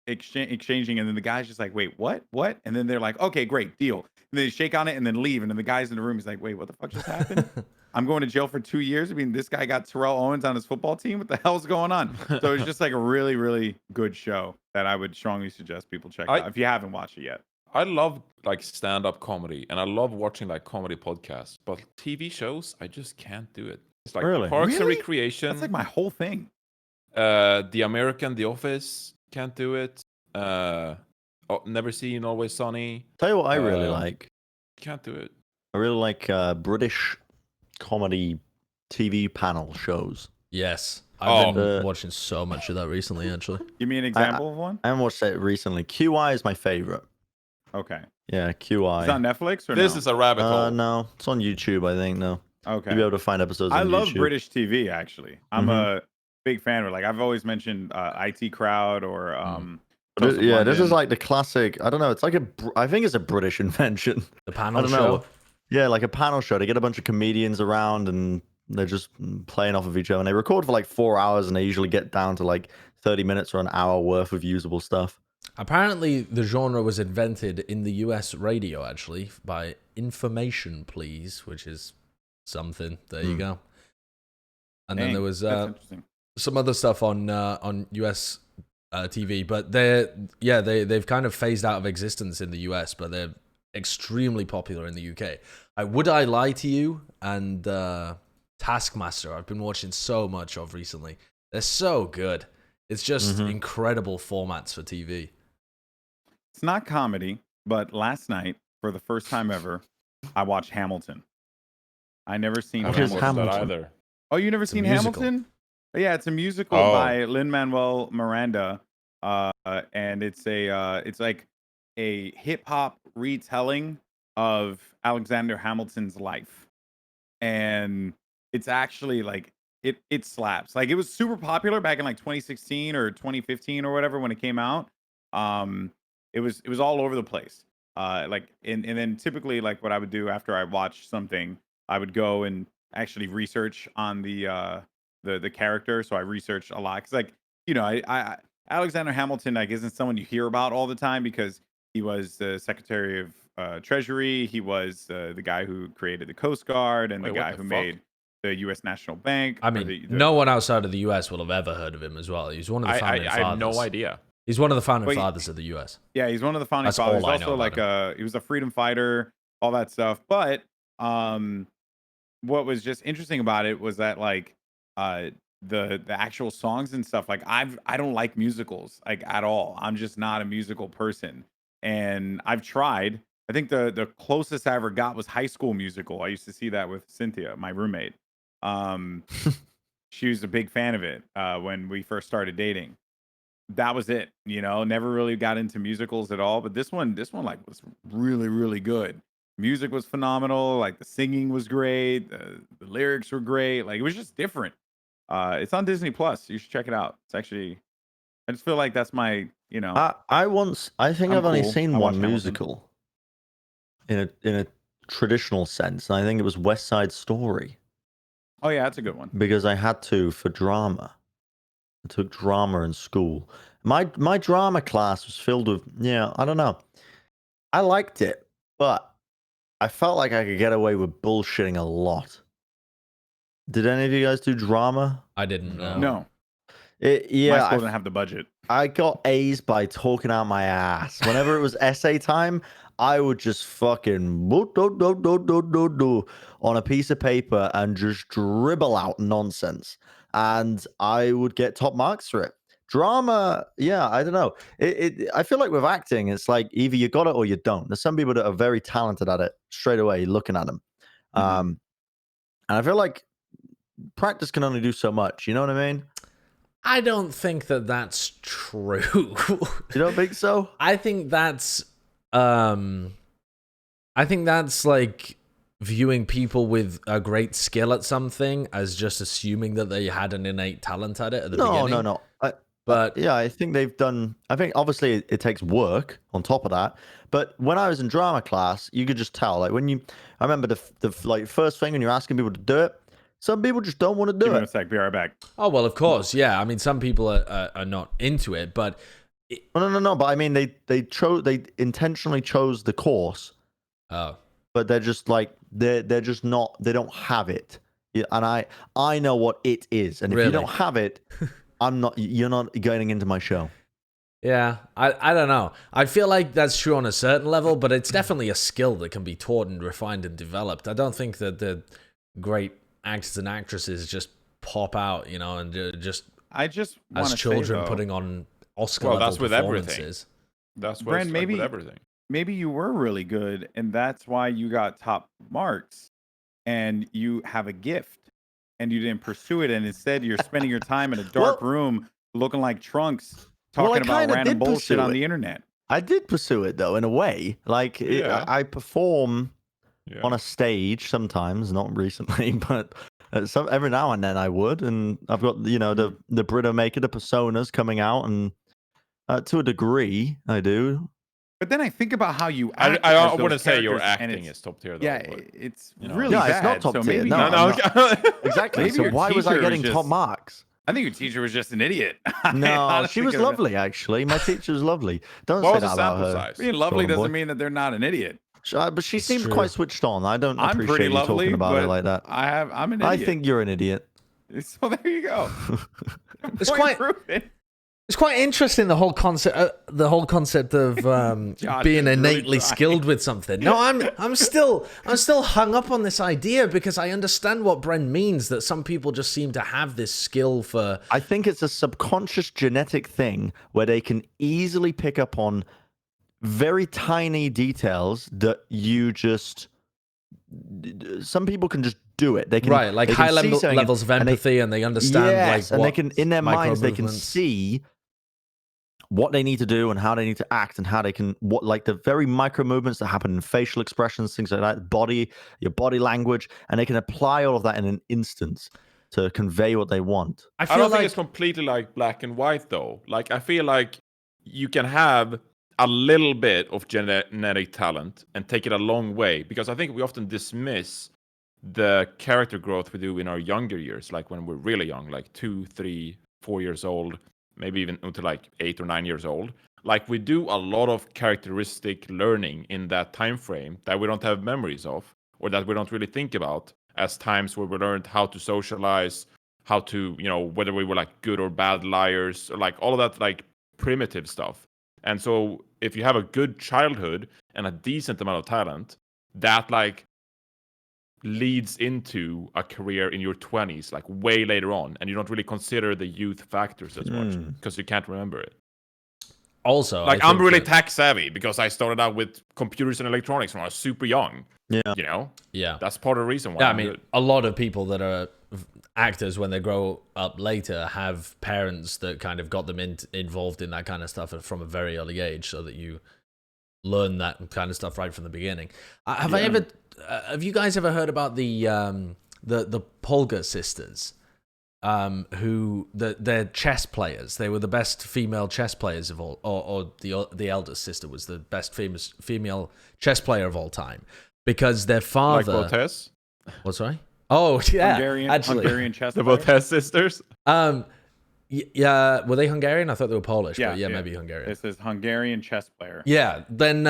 Speaker 2: exchanging, and then the guy's just like, wait, what? And then they're like, okay, great, deal. And they shake on it and then leave, and then the guy's in the room, he's like, wait, what the fuck just happened? I'm going to jail for 2 years. I mean, this guy got Terrell Owens on his football team. What the hell's going on? So it's just like a really, really good show that I would strongly suggest people check out if you haven't watched it yet.
Speaker 4: I love like stand-up comedy, and I love watching like comedy podcasts, but TV shows, I just can't do it. It's like Parks and Recreation.
Speaker 2: That's like my whole thing.
Speaker 4: The American, The Office, can't do it. Never Seen, Always Sunny.
Speaker 3: Tell you what I really like.
Speaker 4: Can't do it.
Speaker 3: I really like British comedy TV panel shows.
Speaker 5: Yes. I've been watching so much of that recently, actually.
Speaker 2: Give me an example of one.
Speaker 3: I haven't watched it recently. QI is my favorite.
Speaker 2: Okay.
Speaker 3: Yeah, QI.
Speaker 2: Is it on Netflix or
Speaker 4: This is a rabbit hole.
Speaker 3: No, it's on YouTube, I think. No.
Speaker 2: Okay.
Speaker 3: You'll be able to find episodes on YouTube.
Speaker 2: I love British TV, actually. I'm a big fan of it. Like, I've always mentioned IT Crowd or...
Speaker 3: this is like the classic. I don't know. It's like I think it's a British invention.
Speaker 5: The panel show?
Speaker 3: Yeah, like a panel show. They get a bunch of comedians around and they're just playing off of each other. And they record for like 4 hours and they usually get down to like 30 minutes or an hour worth of usable stuff.
Speaker 5: Apparently, the genre was invented in the US radio, actually, by Information Please, which is something. There you go. And then there was some other stuff on US TV, but they've kind of phased out of existence in the US, but they're extremely popular in the UK. Would I Lie to You and Taskmaster, I've been watching so much of recently. They're so good. It's just incredible formats for TV.
Speaker 2: It's not comedy, but last night, for the first time ever, I watched Hamilton. I never seen
Speaker 4: Hamilton either.
Speaker 2: Oh, you never seen Hamilton? Yeah, it's a musical by Lin-Manuel Miranda, and it's like a hip hop retelling of Alexander Hamilton's life, and it's actually like it slaps. Like, it was super popular back in like 2016 or 2015 or whatever when it came out. It was all over the place. And then typically, like, what I would do after I watched something, I would go and actually research on the character. So I researched a lot because, like, I Alexander Hamilton, like, isn't someone you hear about all the time because he was the Secretary of Treasury. He was the guy who created the Coast Guard and the guy who made the U.S. National Bank.
Speaker 5: I mean, no one outside of the U.S. will have ever heard of him as well. He's one of the founding fathers.
Speaker 4: I have no idea.
Speaker 5: He's one of the founding fathers of the U.S.
Speaker 2: Yeah, he's one of the founding fathers. He's also like he was a freedom fighter, all that stuff. But what was just interesting about it was that, like, the actual songs and stuff, like, I don't like musicals, like, at all. I'm just not a musical person, and I've tried. I think the closest I ever got was High School Musical. I used to see that with Cynthia, my roommate. She was a big fan of it when we first started dating. That was it, never really got into musicals at all. But this one like was really, really good. Music was phenomenal. Like, the singing was great. The lyrics were great. Like, it was just different. It's on Disney Plus. You should check it out. It's actually, I just feel like that's my,
Speaker 3: I think I've only seen one musical in a traditional sense. And I think it was West Side Story.
Speaker 2: Oh yeah, that's a good one.
Speaker 3: Because I had to for drama. I took drama in school. My drama class was filled with, I don't know. I liked it, but I felt like I could get away with bullshitting a lot. Did any of you guys do drama?
Speaker 5: I didn't know.
Speaker 2: No.
Speaker 3: Yeah,
Speaker 2: My school didn't have the budget.
Speaker 3: I got A's by talking out my ass. Whenever it was essay time, I would just fucking on a piece of paper and just dribble out nonsense. And I would get top marks for it. Drama, I don't know. I feel like with acting, it's like either you got it or you don't. There's some people that are very talented at it straight away, looking at them. And I feel like practice can only do so much. You know what I mean?
Speaker 5: I don't think that that's true.
Speaker 3: You don't think so?
Speaker 5: I think that's like viewing people with a great skill at something as just assuming that they had an innate talent at it at the beginning.
Speaker 3: No.
Speaker 5: But
Speaker 3: yeah, I think they've done. I think obviously it takes work on top of that. But when I was in drama class, you could just tell. Like I remember the like first thing when you're asking people to do it. Some people just don't want to do
Speaker 2: Give me
Speaker 3: it.
Speaker 2: a sec. Be right back.
Speaker 5: Oh, well, of course. Yeah. I mean, some people are not into it, but...
Speaker 3: No. But I mean, they intentionally chose the course.
Speaker 5: Oh.
Speaker 3: But they're just like, they're just not, they don't have it. Yeah, and I know what it is. And if you don't have it, you're not getting into my show.
Speaker 5: Yeah, I don't know. I feel like that's true on a certain level, but it's definitely a skill that can be taught and refined and developed. I don't think that the great actors and actresses just pop out, and just as children
Speaker 2: say,
Speaker 5: putting on Oscar level
Speaker 4: that's with
Speaker 5: performances.
Speaker 4: everything. That's
Speaker 2: Bren,
Speaker 4: with everything.
Speaker 2: Maybe you were really good, and that's why you got top marks, and you have a gift, and you didn't pursue it, and instead you're spending your time in a dark room looking like Trunks, talking about random bullshit on the internet.
Speaker 3: I did pursue it though, in a way. Like I perform.
Speaker 4: Yeah.
Speaker 3: On a stage sometimes, not recently, but every now and then I would, and I've got the Brito Maker, the personas coming out, and to a degree I do.
Speaker 2: But then I think about how you act.
Speaker 4: I wouldn't say your acting is top tier though.
Speaker 2: Yeah, it's really bad.
Speaker 3: It's not top tier.
Speaker 2: Maybe
Speaker 3: No. Exactly.
Speaker 2: Maybe
Speaker 3: so
Speaker 2: your
Speaker 3: why was I
Speaker 2: teacher
Speaker 3: getting
Speaker 2: was
Speaker 3: top marks?
Speaker 2: I think your teacher was just an idiot.
Speaker 3: No, she was lovely actually. My teacher was lovely. Don't
Speaker 4: What
Speaker 3: say
Speaker 4: was
Speaker 3: that
Speaker 4: the
Speaker 3: about
Speaker 4: sample
Speaker 3: her.
Speaker 4: size?
Speaker 2: Being lovely
Speaker 3: Goldenboy.
Speaker 2: doesn't mean that they're not an idiot.
Speaker 3: But she seemed
Speaker 5: true.
Speaker 3: quite switched on. I don't
Speaker 2: I'm
Speaker 3: appreciate
Speaker 2: pretty
Speaker 3: you
Speaker 2: lovely,
Speaker 3: talking about
Speaker 2: but
Speaker 3: it like that.
Speaker 2: I'm an idiot.
Speaker 3: I think you're an idiot.
Speaker 2: So there you go.
Speaker 5: It's quite interesting the whole concept of being innately skilled with something. No, I'm still hung up on this idea because I understand what Bren means, that some people just seem to have this skill for.
Speaker 3: I think it's a subconscious genetic thing where they can easily pick up on very tiny details that some people can just do it. They can
Speaker 5: like high levels of empathy, and they understand.
Speaker 3: Yes,
Speaker 5: like,
Speaker 3: and they can in their minds they can
Speaker 5: movements.
Speaker 3: see what they need to do and how they need to act and how they can like the very micro movements that happen in facial expressions, things like that, your body language, and they can apply all of that in an instant to convey what they want.
Speaker 4: I don't think it's completely like black and white though. Like I feel like you can have a little bit of genetic talent and take it a long way, because I think we often dismiss the character growth we do in our younger years, like when we're really young, like 2, 3, 4 years old, maybe even until like 8 or 9 years old. Like we do a lot of characteristic learning in that time frame that we don't have memories of, or that we don't really think about as times where we learned how to socialize, how to, whether we were like good or bad liars, or like all of that like primitive stuff. And so if you have a good childhood and a decent amount of talent, that like leads into a career in your 20s, like way later on, and you don't really consider the youth factors as much because you can't remember it.
Speaker 5: Also,
Speaker 4: like I'm really tech savvy because I started out with computers and electronics when I was super young.
Speaker 3: Yeah.
Speaker 5: Yeah.
Speaker 4: That's part of the reason why.
Speaker 5: Yeah, I mean, a lot of people that are actors when they grow up later have parents that kind of got them involved in that kind of stuff from a very early age, so that you learn that kind of stuff right from the beginning. Have you guys ever heard about the Polgar sisters? Who they're chess players. They were the best female chess players of all, or the eldest sister was the best female chess player of all time, because their father.
Speaker 4: Like Botez?
Speaker 5: What's right? Oh yeah,
Speaker 2: Hungarian chess.
Speaker 4: The Botez sisters.
Speaker 5: Yeah, were they Hungarian? I thought they were Polish, but maybe Hungarian.
Speaker 2: This is Hungarian chess player.
Speaker 5: Yeah, then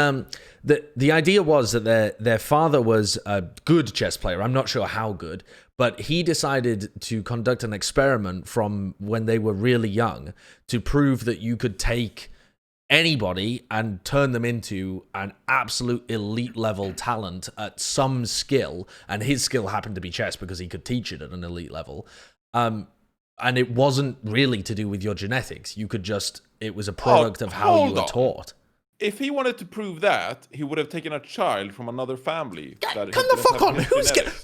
Speaker 5: the idea was that their father was a good chess player. I'm not sure how good, but he decided to conduct an experiment from when they were really young to prove that you could take anybody and turn them into an absolute elite level talent at some skill, and his skill happened to be chess because he could teach it at an elite level. And it wasn't really to do with your genetics. You could it was a product of how you were taught.
Speaker 4: If he wanted to prove that, he would have taken a child from another family.
Speaker 5: Come the fuck on!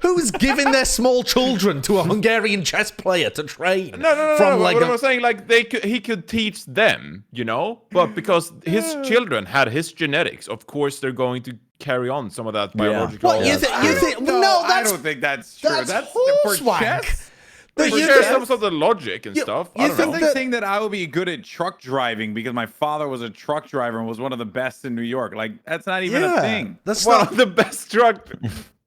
Speaker 5: Who's giving their small children to a Hungarian chess player to train?
Speaker 4: No. What I'm saying, like he could teach them, but because his children had his genetics, of course they're going to carry on some of that biological.
Speaker 5: What you think?
Speaker 2: No, I don't think that's true. That's for chess.
Speaker 4: But you share some of the logic and stuff. I don't know.
Speaker 2: It's like saying that I will be good at truck driving because my father was a truck driver and was one of the best in New York. Like, that's not even a thing.
Speaker 5: That's
Speaker 4: one of the best truck.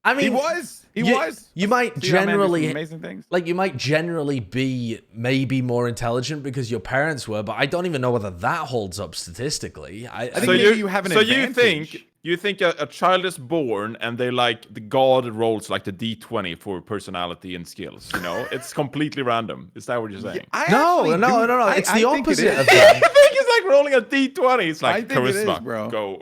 Speaker 2: I mean, he was.
Speaker 5: You might generally
Speaker 2: amazing things.
Speaker 5: Like you might generally be maybe more intelligent because your parents were, but I don't even know whether that holds up statistically. I think
Speaker 2: maybe you have an advantage.
Speaker 4: You think a child is born and they the God rolls like the D20 for personality and skills, It's completely random. Is that what you're saying?
Speaker 5: No. It's the opposite of that.
Speaker 4: I think it's like rolling a D20. It's like charisma,
Speaker 2: bro.
Speaker 4: Go.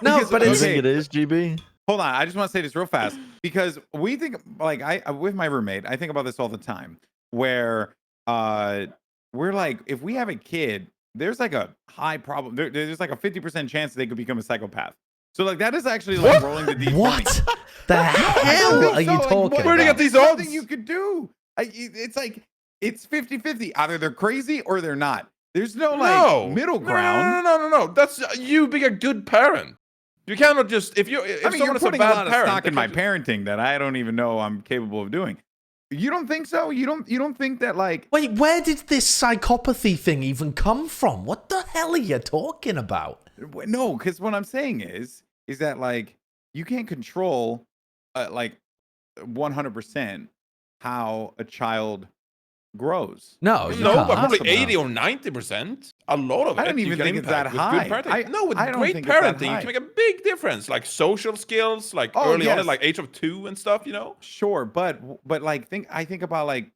Speaker 5: No, but
Speaker 3: I think it is, GB.
Speaker 2: Hold on, I just want to say this real fast because we think I with my roommate, I think about this all the time where we're like, if we have a kid, there's like a high problem. There's like a 50% chance they could become a psychopath. So like that is actually like rolling the D20.
Speaker 5: What the hell are you talking about?
Speaker 4: Where do you get these
Speaker 2: odds?
Speaker 4: odds?
Speaker 2: Something you could do. It's like it's 50-50. Either they're crazy or they're not. There's no middle ground.
Speaker 4: No. That's you being a good parent. You cannot just if
Speaker 2: you're
Speaker 4: someone is a
Speaker 2: putting
Speaker 4: bad
Speaker 2: a lot of
Speaker 4: parent,
Speaker 2: stock in my parenting that I don't even know I'm capable of doing. You don't think so? You don't think that like
Speaker 5: wait, where did this psychopathy thing even come from? What the hell are you talking about?
Speaker 2: No, because what I'm saying is that like you can't control like 100% how a child grows.
Speaker 5: No,
Speaker 4: but probably 80 or 90%. A lot of it.
Speaker 2: I don't even think it's that high.
Speaker 4: With great parenting, you can make a big difference. Like social skills, like early on, at like age of 2 and stuff.
Speaker 2: Sure, but like I think about like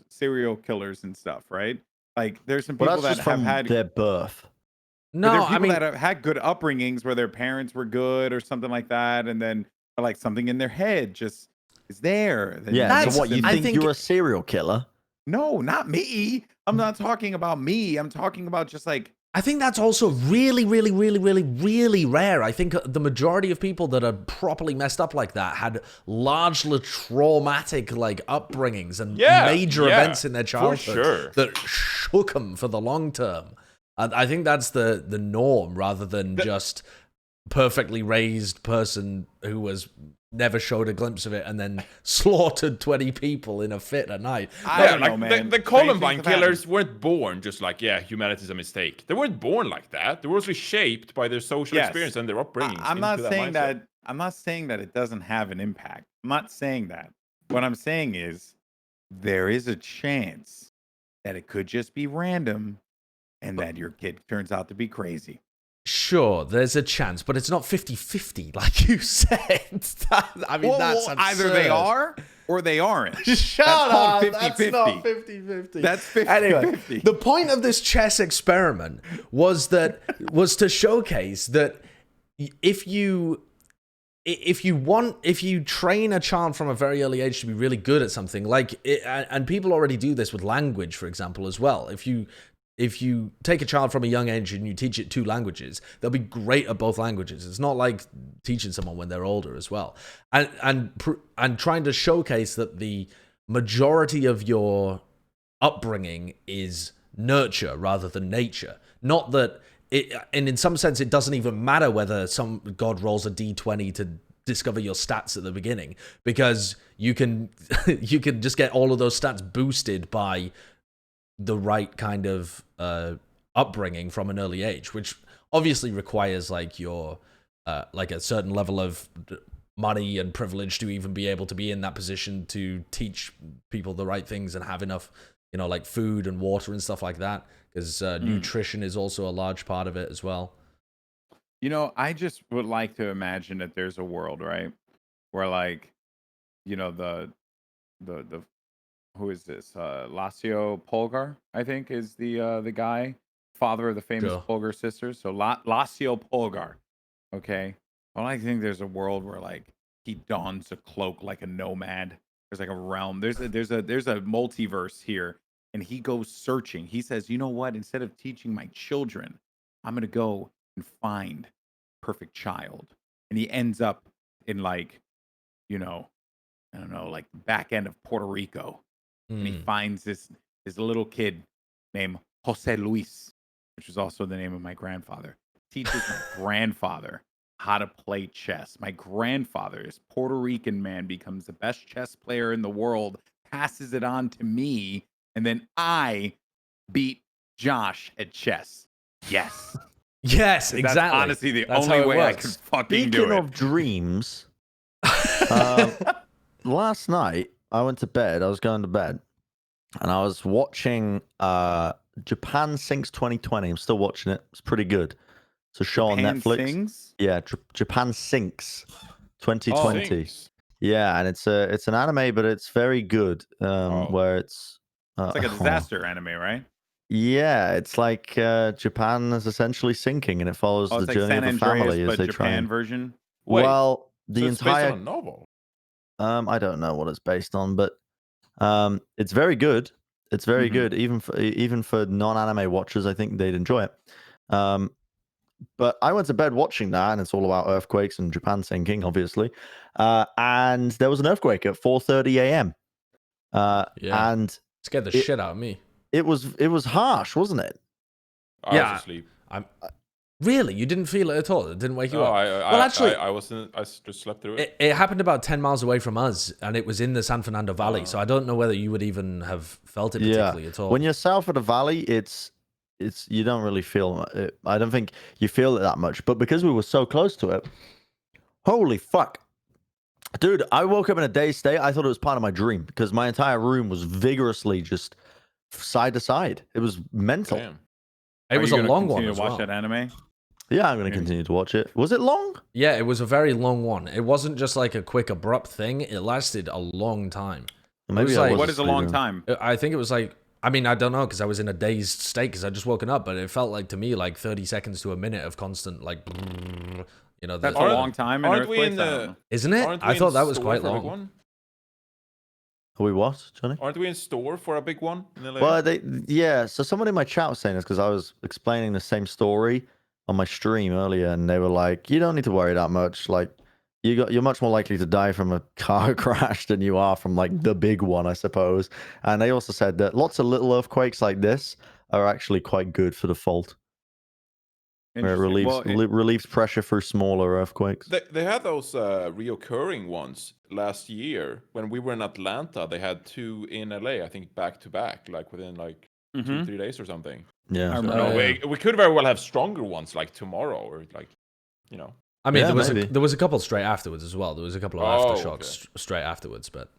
Speaker 2: serial killers and stuff, right? Like there's some people that have had
Speaker 3: their birth.
Speaker 2: No, I mean that have had good upbringings where their parents were good or something like that, and then like something in their head just is there.
Speaker 3: Yeah. So what you think you're a serial killer?
Speaker 2: No, not me. I'm not talking about me. I'm talking about just like.
Speaker 5: I think that's also really, really, really, really, really rare. I think the majority of people that are properly messed up like that had largely traumatic like upbringings and major events in their childhood that shook them for the long term. I think that's the norm rather than just perfectly raised person who was never showed a glimpse of it and then slaughtered 20 people in a fit at night.
Speaker 2: I don't know, man.
Speaker 4: The Columbine killers weren't born just like, humanity's a mistake. They weren't born like that. They were also shaped by their social experience and their upbringing.
Speaker 2: I'm not saying that. I'm not saying that it doesn't have an impact. I'm not saying that. What I'm saying is there is a chance that it could just be random and that your kid turns out to be crazy.
Speaker 5: Sure, there's a chance, but it's not 50-50 like you said. That's absurd.
Speaker 2: Either they are or they aren't.
Speaker 5: Shut up. That's not 50-50.
Speaker 2: That's 50-50.
Speaker 5: Anyway, the point of this chess experiment was to showcase that if you train a child from a very early age to be really good at something, and people already do this with language, for example, as well. If you take a child from a young age and you teach it 2 languages, they'll be great at both languages. It's not like teaching someone when they're older as well. And trying to showcase that the majority of your upbringing is nurture rather than nature. Not that and in some sense, it doesn't even matter whether some god rolls a D20 to discover your stats at the beginning, because you can just get all of those stats boosted by the right kind of upbringing from an early age, which obviously requires like your like a certain level of money and privilege to even be able to be in that position to teach people the right things and have enough like food and water and stuff like that, because nutrition is also a large part of it as well.
Speaker 2: I just would like to imagine that there's a world, right, where like, the who is this? Lacio Polgar, I think, is the guy, father of the famous
Speaker 5: Sure.
Speaker 2: Polgar sisters. So Lacio Polgar. Okay. Well, I think there's a world where like he dons a cloak like a nomad. There's like a realm. There's a multiverse here, and he goes searching. He says, you know what? Instead of teaching my children, I'm gonna go and find perfect child. And he ends up in like, I don't know, like back end of Puerto Rico. And he finds this little kid named Jose Luis, which was also the name of my grandfather. Teaches my grandfather how to play chess. My grandfather, this Puerto Rican man, becomes the best chess player in the world, passes it on to me, and then I beat Josh at chess. Yes.
Speaker 5: Yes, exactly.
Speaker 2: That's honestly the
Speaker 5: That's
Speaker 2: only
Speaker 5: how it
Speaker 2: way I
Speaker 5: works.
Speaker 2: can fucking do
Speaker 3: Speaking
Speaker 2: it.
Speaker 3: of dreams, last night I went to bed. I was going to bed, and I was watching Japan Sinks 2020. I'm still watching it. It's pretty good. It's a show
Speaker 2: Japan
Speaker 3: on Netflix.
Speaker 2: Sings?
Speaker 3: Yeah, Japan Sinks 2020.
Speaker 4: Sinks.
Speaker 3: Yeah, and it's an anime, but it's very good. Where it's
Speaker 2: It's like a disaster anime, right?
Speaker 3: Yeah, it's like Japan is essentially sinking, and it follows the
Speaker 2: It's like
Speaker 3: journey
Speaker 2: San
Speaker 3: of a
Speaker 2: Andreas,
Speaker 3: family as
Speaker 2: but
Speaker 3: they try.
Speaker 2: Japan version.
Speaker 4: Wait,
Speaker 3: Well, the
Speaker 4: so it's based
Speaker 3: entire
Speaker 4: on a novel.
Speaker 3: I don't know what it's based on, but it's very good. It's very good, even for non-anime watchers. I think they'd enjoy it. But I went to bed watching that, and it's all about earthquakes and Japan sinking, obviously. And there was an earthquake at 4:30 a.m. And
Speaker 5: scared the shit out of me.
Speaker 3: it was harsh, wasn't it?
Speaker 4: I was asleep.
Speaker 5: Really? You didn't feel it at all? It didn't wake you
Speaker 4: No,
Speaker 5: up?
Speaker 4: I wasn't. I just slept through it.
Speaker 5: It happened about 10 miles away from us, and it was in the San Fernando Valley, so I don't know whether you would even have felt it particularly at all.
Speaker 3: When you're south of the valley, it's you don't really feel it. I don't think you feel it that much. But because we were so close to it, holy fuck. Dude, I woke up in a dazed state. I thought it was part of my dream because my entire room was vigorously just side to side. It was mental.
Speaker 4: Damn.
Speaker 5: It was a long one
Speaker 2: to
Speaker 5: as
Speaker 2: watch
Speaker 5: well.
Speaker 2: that anime?
Speaker 3: Yeah, I'm going to continue to watch it. Was it long?
Speaker 5: Yeah, it was a very long one. It wasn't just like a quick, abrupt thing. It lasted a long time.
Speaker 3: Maybe
Speaker 2: What is a long time?
Speaker 5: I think it was like, I mean, I don't know, because I was in a dazed state because I just woken up, but it felt like to me like 30 seconds to a minute of constant, like,
Speaker 2: That's a long time in earthquakes?
Speaker 5: Isn't it? I thought that was quite long.
Speaker 3: Are we what, Johnny?
Speaker 4: Aren't we in store for a big one in LA?
Speaker 3: Well, so someone in my chat was saying this because I was explaining the same story on my stream earlier, and they were like, you don't need to worry that much. Like, you're much more likely to die from a car crash than you are from like the big one, I suppose. And they also said that lots of little earthquakes like this are actually quite good for the fault. Where it relieves pressure for smaller earthquakes.
Speaker 4: They had those reoccurring ones last year when we were in Atlanta. They had two in LA, I think, back to back, like within like 2-3 days or something.
Speaker 3: Yeah,
Speaker 2: I remember.
Speaker 4: We could very well have stronger ones like tomorrow or like,
Speaker 5: I mean,
Speaker 3: Yeah,
Speaker 5: there was a couple straight afterwards as well. There was a couple of aftershocks straight afterwards, but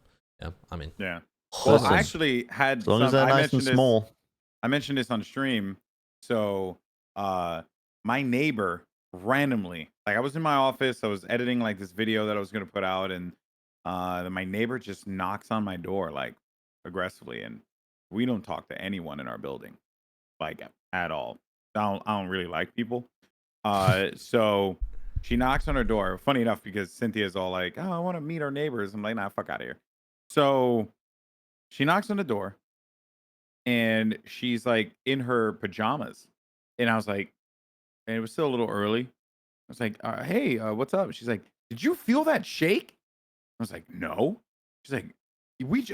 Speaker 5: yeah, I mean,
Speaker 2: yeah. Well, I actually had
Speaker 3: as long as they're nice and small.
Speaker 2: I mentioned this on stream. So, my neighbor randomly, like I was in my office, I was editing like this video that I was going to put out, and my neighbor just knocks on my door like aggressively, and we don't talk to anyone in our building like at all. I don't really like people. So she knocks on her door. Funny enough, because Cynthia's all like, "Oh, I want to meet our neighbors." I'm like, "Nah, fuck out of here." So she knocks on the door, and she's like in her pajamas, and I was like, and it was still a little early. I was like, "Hey, what's up?" She's like, "Did you feel that shake?" I was like, "No." She's like,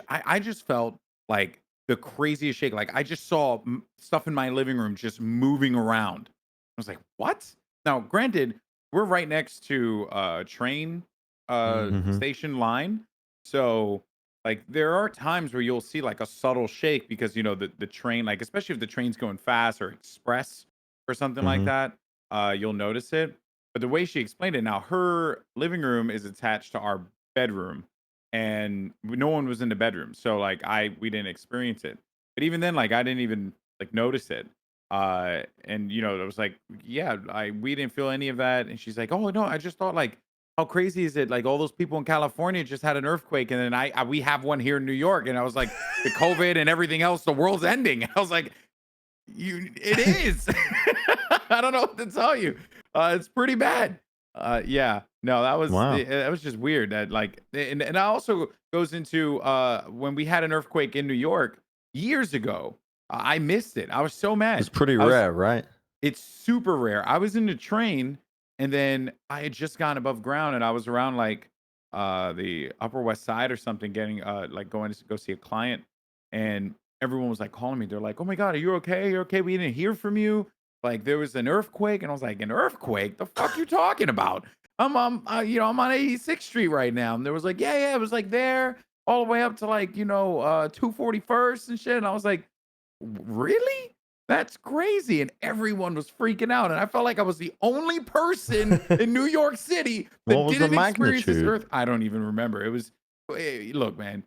Speaker 2: I just felt like the craziest shake. Like I just saw stuff in my living room just moving around. I was like, "What?" Now, granted, we're right next to a train station line, so like there are times where you'll see like a subtle shake because the train, like especially if the train's going fast or express or something like that, you'll notice it. But the way she explained it, now her living room is attached to our bedroom, and no one was in the bedroom, so like we didn't experience it. But even then, like I didn't even like notice it. And you know, it was like, yeah, we didn't feel any of that. And she's like, oh no, I just thought like, how crazy is it? Like all those people in California just had an earthquake, and then we have one here in New York, and I was like, the COVID and everything else, the world's ending. I was like, it is. I don't know what to tell you. It's pretty bad. Yeah, no, that was just weird. That like, and it also goes into when we had an earthquake in New York years ago. I missed it. I was so mad.
Speaker 3: It's pretty rare, right?
Speaker 2: It's super rare. I was in the train, and then I had just gone above ground, and I was around like the Upper West Side or something, getting like going to go see a client, and everyone was like calling me. They're like, "Oh my God, are you okay? You're okay? We didn't hear from you. Like there was an earthquake," and I was like, "An earthquake? The fuck you talking about? I'm on 86th Street right now." And there was like, "Yeah, it was like there all the way up to like 241st and shit." And I was like, "Really? That's crazy." And everyone was freaking out. And I felt like I was the only person in New York City that didn't experience this earth. I don't even remember. It was, look, man,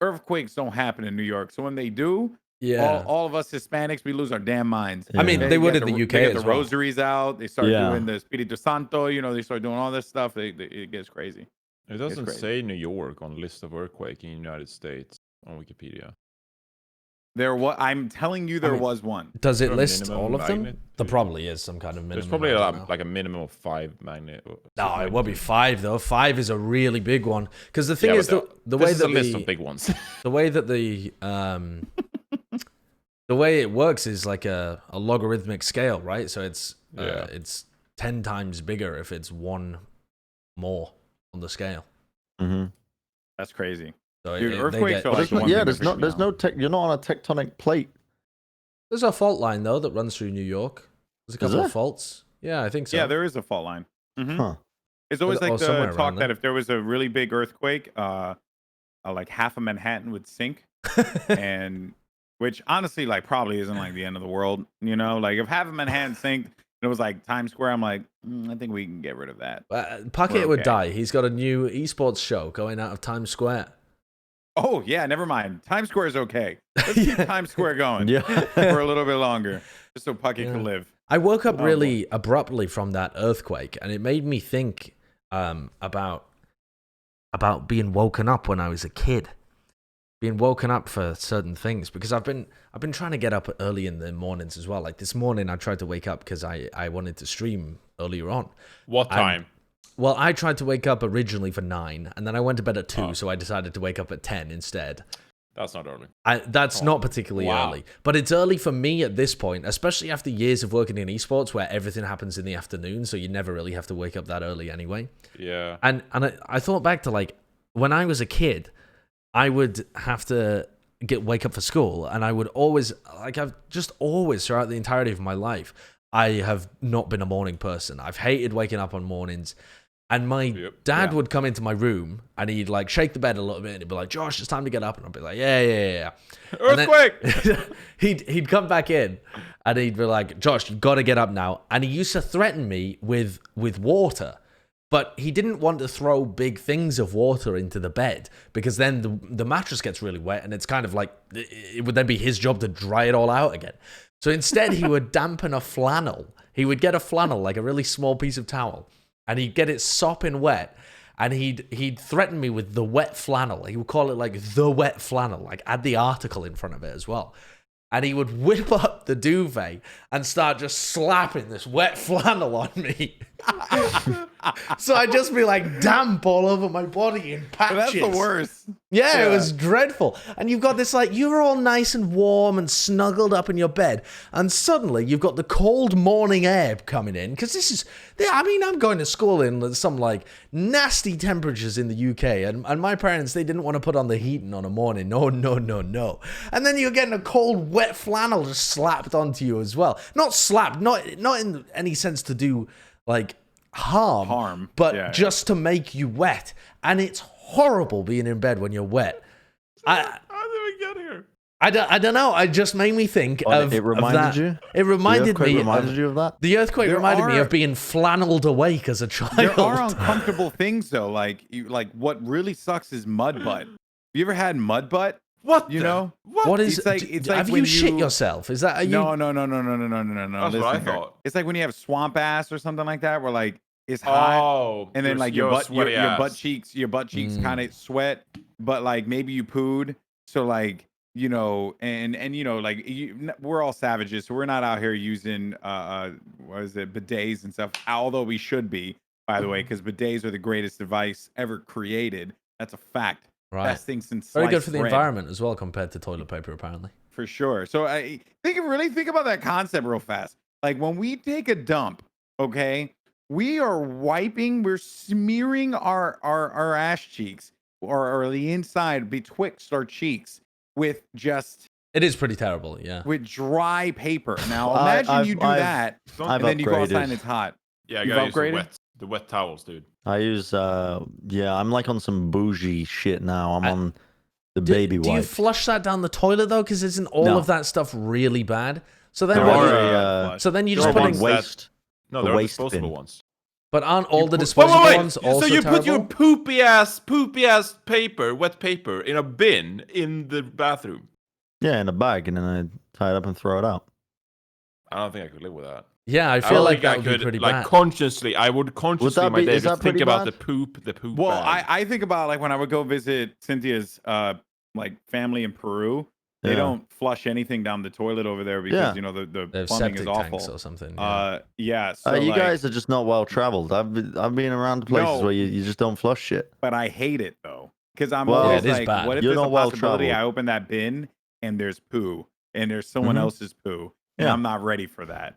Speaker 2: earthquakes don't happen in New York. So when they do, all of us Hispanics, we lose our damn minds.
Speaker 5: I mean, they would in the UK
Speaker 2: They get
Speaker 5: as
Speaker 2: the
Speaker 5: well.
Speaker 2: rosaries out. They start doing the Espiritu Santo. They start doing all this stuff. It gets crazy.
Speaker 4: It doesn't say New York on the list of earthquake in the United States on Wikipedia.
Speaker 2: I'm telling you, there was one.
Speaker 5: Does it list all of them? There probably is some kind of minimum.
Speaker 4: There's probably like a minimum of 5 magnet.
Speaker 5: No, it won't be 5 though. 5 is a really big one. Because the thing is, the way that
Speaker 4: a list of big ones.
Speaker 5: The way that the way it works is like a logarithmic scale, right? So it's 10 times bigger if it's one more on the scale.
Speaker 3: Mm-hmm.
Speaker 2: That's crazy.
Speaker 5: So
Speaker 2: dude, earthquakes are like
Speaker 3: there's no you're not on a tectonic plate.
Speaker 5: There's a fault line though that runs through New York. There's a couple of faults. Yeah, I think so.
Speaker 2: Yeah, there is a fault line. Mm-hmm.
Speaker 3: Huh.
Speaker 2: It's always like the talk that if there was a really big earthquake, like half of Manhattan would sink, and which honestly, like, probably isn't like the end of the world. Like if half of Manhattan sank, and it was like Times Square, I'm like, I think we can get rid of that.
Speaker 5: Puckett would die. He's got a new esports show going out of Times Square.
Speaker 2: Oh yeah, never mind. Times Square is okay. Let's keep Times Square going for a little bit longer, just so Puckett can live.
Speaker 5: I woke up really abruptly from that earthquake, and it made me think about being woken up when I was a kid, being woken up for certain things, because I've been trying to get up early in the mornings as well. Like this morning, I tried to wake up because I wanted to stream earlier on.
Speaker 4: What time?
Speaker 5: Well, I tried to wake up originally for 9, and then I went to bed at 2, so I decided to wake up at 10 instead.
Speaker 4: That's not early.
Speaker 5: That's not particularly early, but it's early for me at this point, especially after years of working in esports where everything happens in the afternoon, so you never really have to wake up that early anyway.
Speaker 4: Yeah.
Speaker 5: And I thought back to like when I was a kid, I would have to wake up for school, and I would always, like, I've just always throughout the entirety of my life, I have not been a morning person. I've hated waking up on mornings. And my dad would come into my room, and he'd like shake the bed a little bit, and he'd be like, "Josh, it's time to get up." And I'd be like, "Yeah."
Speaker 4: Earthquake!
Speaker 5: He'd come back in, and he'd be like, "Josh, you got to get up now." And he used to threaten me with water, but he didn't want to throw big things of water into the bed because then the mattress gets really wet, and it's kind of like it would then be his job to dry it all out again. So instead, he would dampen a flannel. He would get a flannel, like a really small piece of towel, and he'd get it sopping wet, and he'd threaten me with the wet flannel. He would call it like the wet flannel, like add the article in front of it as well. And he would whip up the duvet and start just slapping this wet flannel on me. So I'd just be like damp all over my body in patches.
Speaker 2: That's the worst.
Speaker 5: Yeah, it was dreadful. And you've got this, like, you're all nice and warm and snuggled up in your bed, and suddenly you've got the cold morning air coming in, because I'm going to school in some, like, nasty temperatures in the UK, and my parents, they didn't want to put on the heating on a morning. No. And then you're getting a cold, wet flannel just slapped onto you as well. Not slapped, not in any sense to do, like, harm, but just to make you wet. And it's horrible being in bed when you're wet.
Speaker 4: How did we get here?
Speaker 5: I don't know. It just made me think of
Speaker 3: it. Reminded
Speaker 5: of that.
Speaker 3: you?
Speaker 5: It reminded me.
Speaker 3: Reminded you of that?
Speaker 5: The earthquake reminded me of being flanneled awake as a child.
Speaker 2: There are uncomfortable things though. Like what really sucks is mud butt. Have you ever had mud butt?
Speaker 4: What?
Speaker 2: You know?
Speaker 5: What is?
Speaker 2: It's like
Speaker 5: have
Speaker 2: when
Speaker 5: you shit yourself? Is that are you?
Speaker 2: No.
Speaker 4: That's what I thought.
Speaker 2: It's like when you have swamp ass or something like that, where like it's hot, and then like your butt cheeks kind of sweat, but like maybe you pooed, so like and like we're all savages, so we're not out here using what is it, bidets and stuff, although we should be, by the way, because bidets are the greatest device ever created. That's a fact.
Speaker 5: Right.
Speaker 2: Best thing since
Speaker 5: very
Speaker 2: sliced
Speaker 5: good for the
Speaker 2: bread.
Speaker 5: environment as well compared to toilet paper, apparently.
Speaker 2: For sure. So I think about that concept real fast. Like when we take a dump, okay, we're smearing our ass cheeks or the inside betwixt our cheeks with just.
Speaker 5: It is pretty terrible, yeah.
Speaker 2: With dry paper. Now imagine you do that, and then you go outside and it's hot.
Speaker 4: Yeah, I gotta use the wet towels, dude.
Speaker 3: I use I'm like on some bougie shit now. I'm on the baby wipes.
Speaker 5: Do you flush that down the toilet though? Because isn't all of that stuff really bad? So then, you just put in
Speaker 3: waste.
Speaker 4: No, there are disposable ones.
Speaker 5: But aren't all the disposable ones also
Speaker 4: So you
Speaker 5: terrible?
Speaker 4: put your poopy ass paper, wet paper, in a bin in the bathroom?
Speaker 3: Yeah, in a bag, and then I tie it up and throw it out.
Speaker 4: I don't think I could live with that.
Speaker 5: Yeah, I feel like that would be pretty bad.
Speaker 4: I would consciously my day think about the poop
Speaker 2: Well,
Speaker 4: bag.
Speaker 2: I think about like when I would go visit Cynthia's like family in Peru. They don't flush anything down the toilet over there because the plumbing is awful
Speaker 5: or something.
Speaker 2: So
Speaker 3: you guys are just not well traveled. I've been around places where you just don't flush shit.
Speaker 2: But I hate it though, because I'm
Speaker 5: always
Speaker 2: like,
Speaker 5: bad.
Speaker 2: what if there's a possibility I open that bin and there's poo and there's someone else's poo, and I'm not ready for that.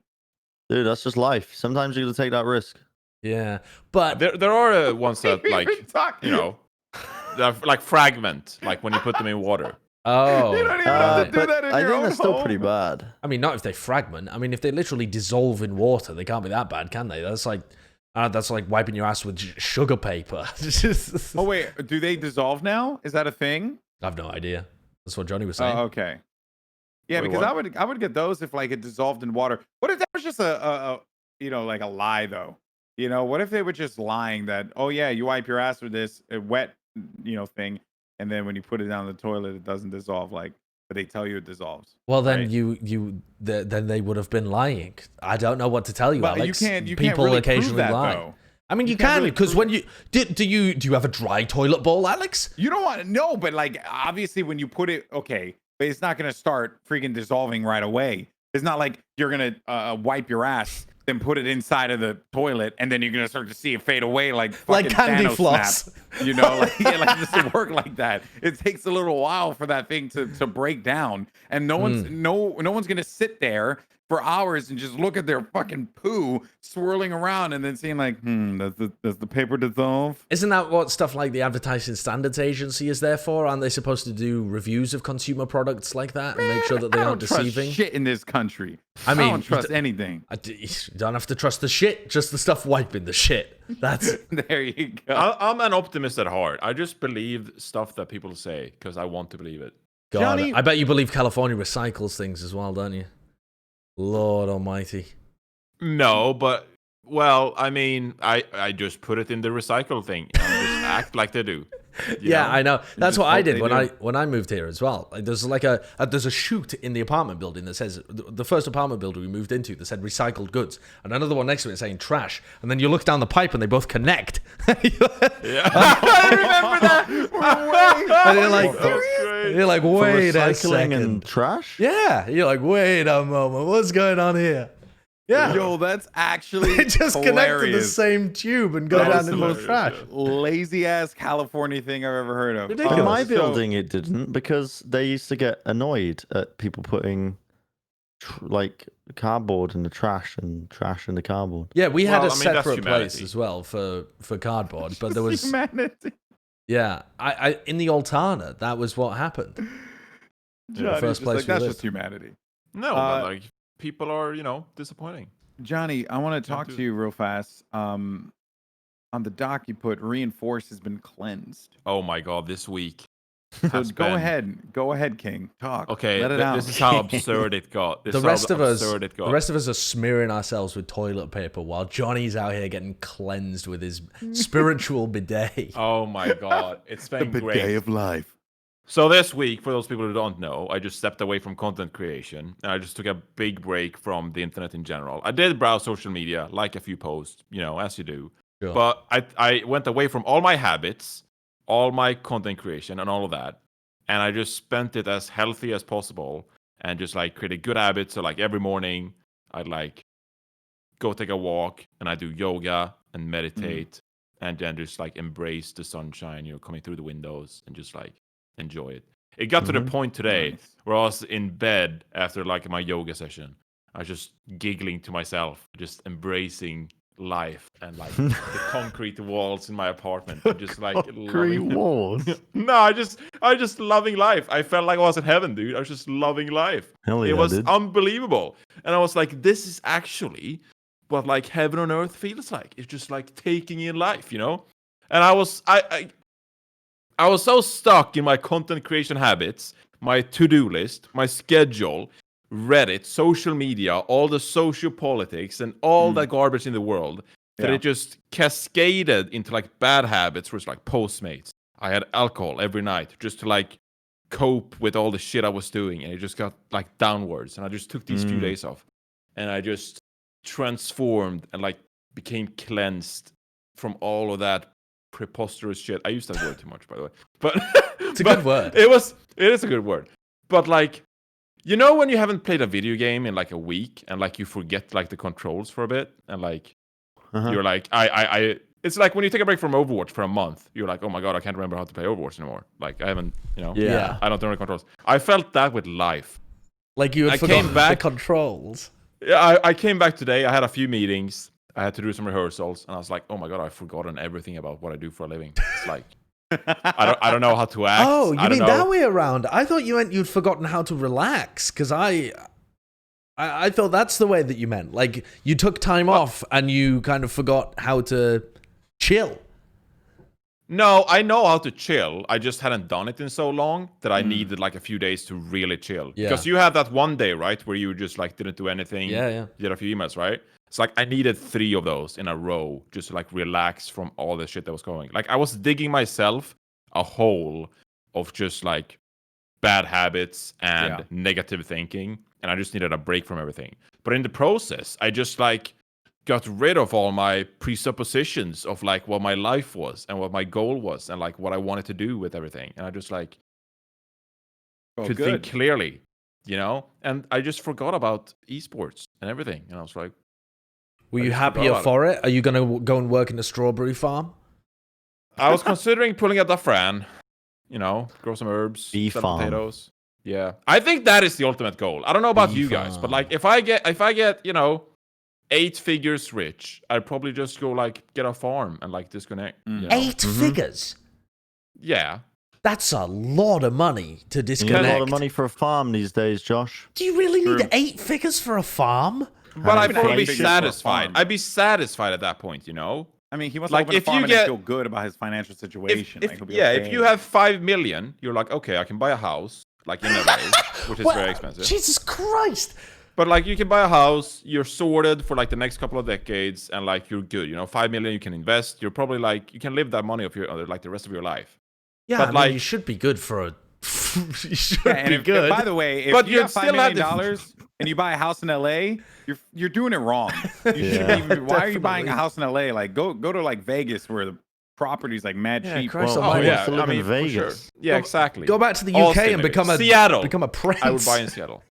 Speaker 3: Dude, that's just life. Sometimes you gotta take that risk.
Speaker 5: Yeah, but
Speaker 4: there are ones that like they're like fragment, like when you put them in water.
Speaker 5: Oh,
Speaker 2: you don't even have to do that in your
Speaker 3: I think
Speaker 2: own
Speaker 3: that's still
Speaker 2: home.
Speaker 3: pretty bad.
Speaker 5: I mean, not if they fragment. I mean, if they literally dissolve in water, they can't be that bad, can they? That's like wiping your ass with sugar paper.
Speaker 2: Oh wait, do they dissolve now? Is that a thing?
Speaker 5: I have no idea. That's what Johnny was saying.
Speaker 2: Oh, okay. Yeah, because I would get those if like it dissolved in water. What if that was just a like a lie though? What if they were just lying that, oh yeah, you wipe your ass with this wet thing, and then when you put it down the toilet it doesn't dissolve, like, but they tell you it dissolves.
Speaker 5: Well, then
Speaker 2: right?
Speaker 5: then they would have been lying. I don't know what to tell you,
Speaker 2: but
Speaker 5: Alex.
Speaker 2: You
Speaker 5: People
Speaker 2: can't really
Speaker 5: occasionally
Speaker 2: prove that,
Speaker 5: lie.
Speaker 2: though.
Speaker 5: I mean, you can, because when you do you have a dry toilet bowl, Alex?
Speaker 2: You don't want to know, but like obviously when you put it, okay, but it's not gonna start freaking dissolving right away. It's not like you're gonna wipe your ass, then put it inside of the toilet, and then you're gonna start to see it fade away like
Speaker 5: candy
Speaker 2: Thanos
Speaker 5: floss.
Speaker 2: snap. Like it doesn't work like that. It takes a little while for that thing to break down, and no one's gonna sit there for hours and just look at their fucking poo swirling around and then seeing like, does the paper dissolve?
Speaker 5: Isn't that what stuff like the Advertising Standards Agency is there for? Aren't they supposed to do reviews of consumer products like that and make sure that they aren't deceiving?
Speaker 2: I don't trust shit in this country. I don't trust anything.
Speaker 5: You don't have to trust the shit, just the stuff wiping the shit. That's
Speaker 2: there you go.
Speaker 4: I'm an optimist at heart. I just believe stuff that people say because I want to believe it.
Speaker 5: God, Johnny, I bet you believe California recycles things as well, don't you? Lord almighty.
Speaker 4: No, but well, I mean, I just put it in the recycle thing and just act like they do.
Speaker 5: Yeah, I know. That's what I did when I moved here as well. Like, there's like there's a chute in the apartment building that says the first apartment building we moved into that said recycled goods, and another one next to it saying trash. And then you look down the pipe and they both connect.
Speaker 4: Yeah, I remember that.
Speaker 5: And you're like, wait a second.
Speaker 3: And trash?
Speaker 5: Yeah, you're like, wait a moment, what's going on here? Yeah,
Speaker 2: yo, that's actually
Speaker 5: they just connect to the same tube and go down in the trash.
Speaker 2: Lazy ass California thing I've ever heard of.
Speaker 5: Ridiculous.
Speaker 3: In my building, it didn't, because they used to get annoyed at people putting like cardboard in the trash and trash in the cardboard.
Speaker 5: Yeah, we had a separate place as well for cardboard, but there was
Speaker 2: humanity.
Speaker 5: Yeah, I in the Altana, that was what happened.
Speaker 2: The first place that's just humanity.
Speaker 4: No, but like. People are, disappointing.
Speaker 2: Johnny, I want to talk to you real fast. On the doc you put reinforce has been cleansed.
Speaker 4: Oh my God, this week.
Speaker 2: So go ahead, King. Talk.
Speaker 4: Okay,
Speaker 2: let it out.
Speaker 4: This is how absurd it got.
Speaker 5: The rest of us are smearing ourselves with toilet paper while Johnny's out here getting cleansed with his spiritual bidet.
Speaker 4: Oh my God, it's been
Speaker 6: the bidet
Speaker 4: great.
Speaker 6: of life.
Speaker 4: So this week, for those people who don't know, I just stepped away from content creation and I just took a big break from the internet in general. I did browse social media, like a few posts, as you do. Sure. But I went away from all my habits, all my content creation and all of that. And I just spent it as healthy as possible and just like created good habits. So like every morning I'd like go take a walk and I do yoga and meditate and then just like embrace the sunshine, coming through the windows and just like enjoy it. It got to the point today where I was in bed after like my yoga session. I was just giggling to myself, just embracing life and like the concrete walls in my apartment. And just like
Speaker 3: concrete walls.
Speaker 4: No, I just loving life. I felt like I was in heaven, dude. I was just loving life.
Speaker 3: Hell yeah,
Speaker 4: it was
Speaker 3: dude.
Speaker 4: Unbelievable. And I was like, this is actually what like heaven on earth feels like. It's just like taking in life, And I was so stuck in my content creation habits, my to-do list, my schedule, Reddit, social media, all the social politics, and all that garbage in the world that it just cascaded into like bad habits, where it's like Postmates. I had alcohol every night just to like cope with all the shit I was doing, and it just got like downwards. And I just took these few days off, and I just transformed and like became cleansed from all of that preposterous shit. I used that word too much, by the way, but
Speaker 5: it's a good word.
Speaker 4: It is a good word. But like, when you haven't played a video game in like a week and like you forget like the controls for a bit and like you're like, it's like when you take a break from Overwatch for a month, you're like, oh my god, I can't remember how to play Overwatch anymore. Like I haven't, I don't know the controls. I felt that with life.
Speaker 5: Like you had forgotten the controls.
Speaker 4: Yeah, I came back today. I had a few meetings. I had to do some rehearsals, and I was like, "Oh my god, I've forgotten everything about what I do for a living." It's like I don't know how to act.
Speaker 5: Oh, you mean that way around? I thought you meant you'd forgotten how to relax, because I thought that's the way that you meant. Like you took time off and you kind of forgot how to chill.
Speaker 4: No, I know how to chill. I just hadn't done it in so long that I needed like a few days to really chill. Yeah. Because you had that one day, right, where you just like didn't do anything.
Speaker 5: Yeah.
Speaker 4: You did a few emails, right? It's like I needed 3 of those in a row just to like relax from all the shit that was going. Like I was digging myself a hole of just like bad habits and negative thinking, and I just needed a break from everything. But in the process, I just like got rid of all my presuppositions of like what my life was and what my goal was and like what I wanted to do with everything. And I just like could think clearly, and I just forgot about esports and everything. And I was like,
Speaker 5: were you happier for it? Are you going to go and work in a strawberry farm?
Speaker 4: I was considering pulling out the Fran, grow some herbs,
Speaker 3: Beef
Speaker 4: some
Speaker 3: farm.
Speaker 4: potatoes. Yeah. I think that is the ultimate goal. I don't know about you guys, but like if I get 8 figures rich, I'd probably just go like get a farm and like disconnect.
Speaker 5: 8 figures?
Speaker 4: Yeah.
Speaker 5: That's a lot of money to disconnect.
Speaker 3: You get a lot of money for a farm these days, Josh.
Speaker 5: Do you really need 8 figures for a farm?
Speaker 4: But I'd probably be satisfied. I'd be satisfied at that point,
Speaker 2: I mean, he wants to open a farm and feel good about his financial situation.
Speaker 4: If you have 5 million, you're like, okay, I can buy a house, like in LA, which is very expensive.
Speaker 5: Jesus Christ!
Speaker 4: But like you can buy a house, you're sorted for like the next couple of decades, and like you're good. 5 million you can invest. You're probably like you can live that money of your like the rest of your life.
Speaker 5: Yeah, but like you should be good for a. You should be good.
Speaker 2: By the way, if you have $5 million and you buy a house in LA, you're doing it wrong. You shouldn't even. Why are you buying a house in LA? Like go to like Vegas where the property's like mad cheap.
Speaker 5: Christ,
Speaker 3: I mean, in Vegas.
Speaker 4: Sure. Yeah, exactly.
Speaker 5: Go back to the UK
Speaker 4: Austin,
Speaker 5: and become a
Speaker 4: Seattle.
Speaker 5: Become a prince.
Speaker 4: I would buy in Seattle.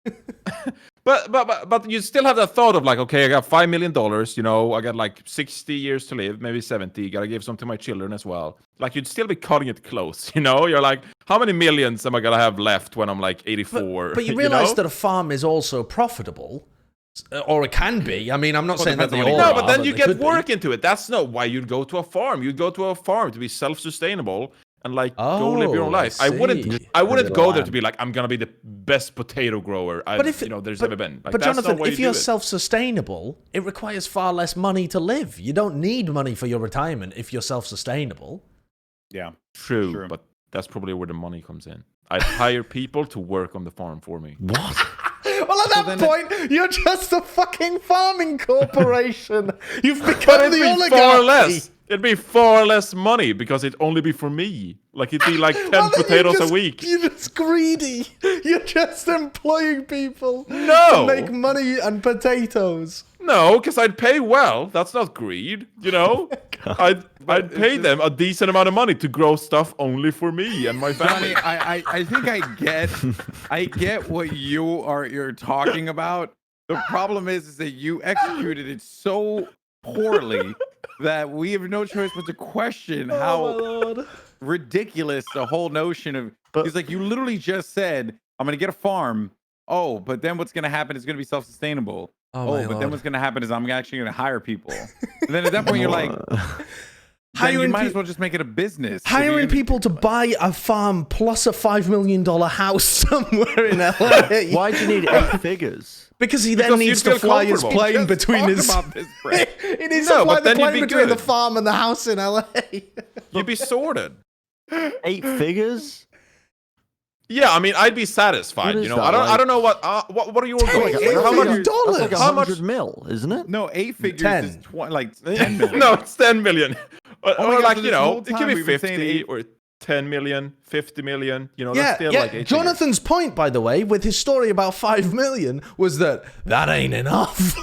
Speaker 4: But you still have that thought of like, okay, I got $5 million, I got like 60 years to live, maybe 70, gotta give some to my children as well. Like you'd still be cutting it close, You're like, how many millions am I gonna have left when I'm like 84?
Speaker 5: But you realize that a farm is also profitable, or it can be. I mean, I'm not saying that they all
Speaker 4: No, but then you get work into it. That's not why you'd go to a farm. You'd go to a farm to be self-sustainable and like go live your own life. I wouldn't go there to be like, I'm gonna be the best potato grower there's ever been. Like,
Speaker 5: but Jonathan, if you're self-sustainable, it requires far less money to live. You don't need money for your retirement if you're self-sustainable.
Speaker 2: Yeah,
Speaker 4: true. But that's probably where the money comes in. I'd hire people to work on the farm for me.
Speaker 3: What?
Speaker 5: Well, at that point, you're just a fucking farming corporation. You've become the oligarchy.
Speaker 4: It'd be far less money because it'd only be for me. Like it'd be like 10 potatoes a week.
Speaker 5: You're just greedy. You're just employing people
Speaker 4: No.
Speaker 5: to make money and potatoes.
Speaker 4: No, because I'd pay well. That's not greed, you know. I'd pay them a decent amount of money to grow stuff only for me and my family.
Speaker 2: Johnny, I think I get what you're talking about. The problem is that you executed it so poorly that we have no choice but to question how ridiculous the whole notion of. He's like, you literally just said, I'm gonna get a farm. Oh, but then what's gonna happen is gonna be self-sustainable. But then what's gonna happen is I'm actually gonna hire people. And then at that point, you're like, you might as well just make it a business.
Speaker 5: Hiring people to buy a farm plus a $5 million house somewhere in LA.
Speaker 3: Why do you need 8 figures?
Speaker 5: Because he then needs to fly his plane between his. He needs to fly the plane between the farm and the house in LA.
Speaker 4: You'd be sorted.
Speaker 3: 8 figures?
Speaker 4: Yeah, I mean, I'd be satisfied. You know, I don't know what are your goals?
Speaker 3: How much
Speaker 5: dollars?
Speaker 3: That's like $100 million, isn't it?
Speaker 2: No, 8 figures is like 10 million.
Speaker 4: No, it's 10 million. Or
Speaker 2: God,
Speaker 4: like,
Speaker 2: so
Speaker 4: you know,
Speaker 2: this
Speaker 4: it
Speaker 2: whole
Speaker 4: could
Speaker 2: time
Speaker 4: be
Speaker 2: we've been
Speaker 4: 50 or 10 million, 50 million. You know,
Speaker 5: Yeah,
Speaker 4: that's still like 8
Speaker 5: Jonathan's point, by the way, with his story about 5 million was that ain't enough.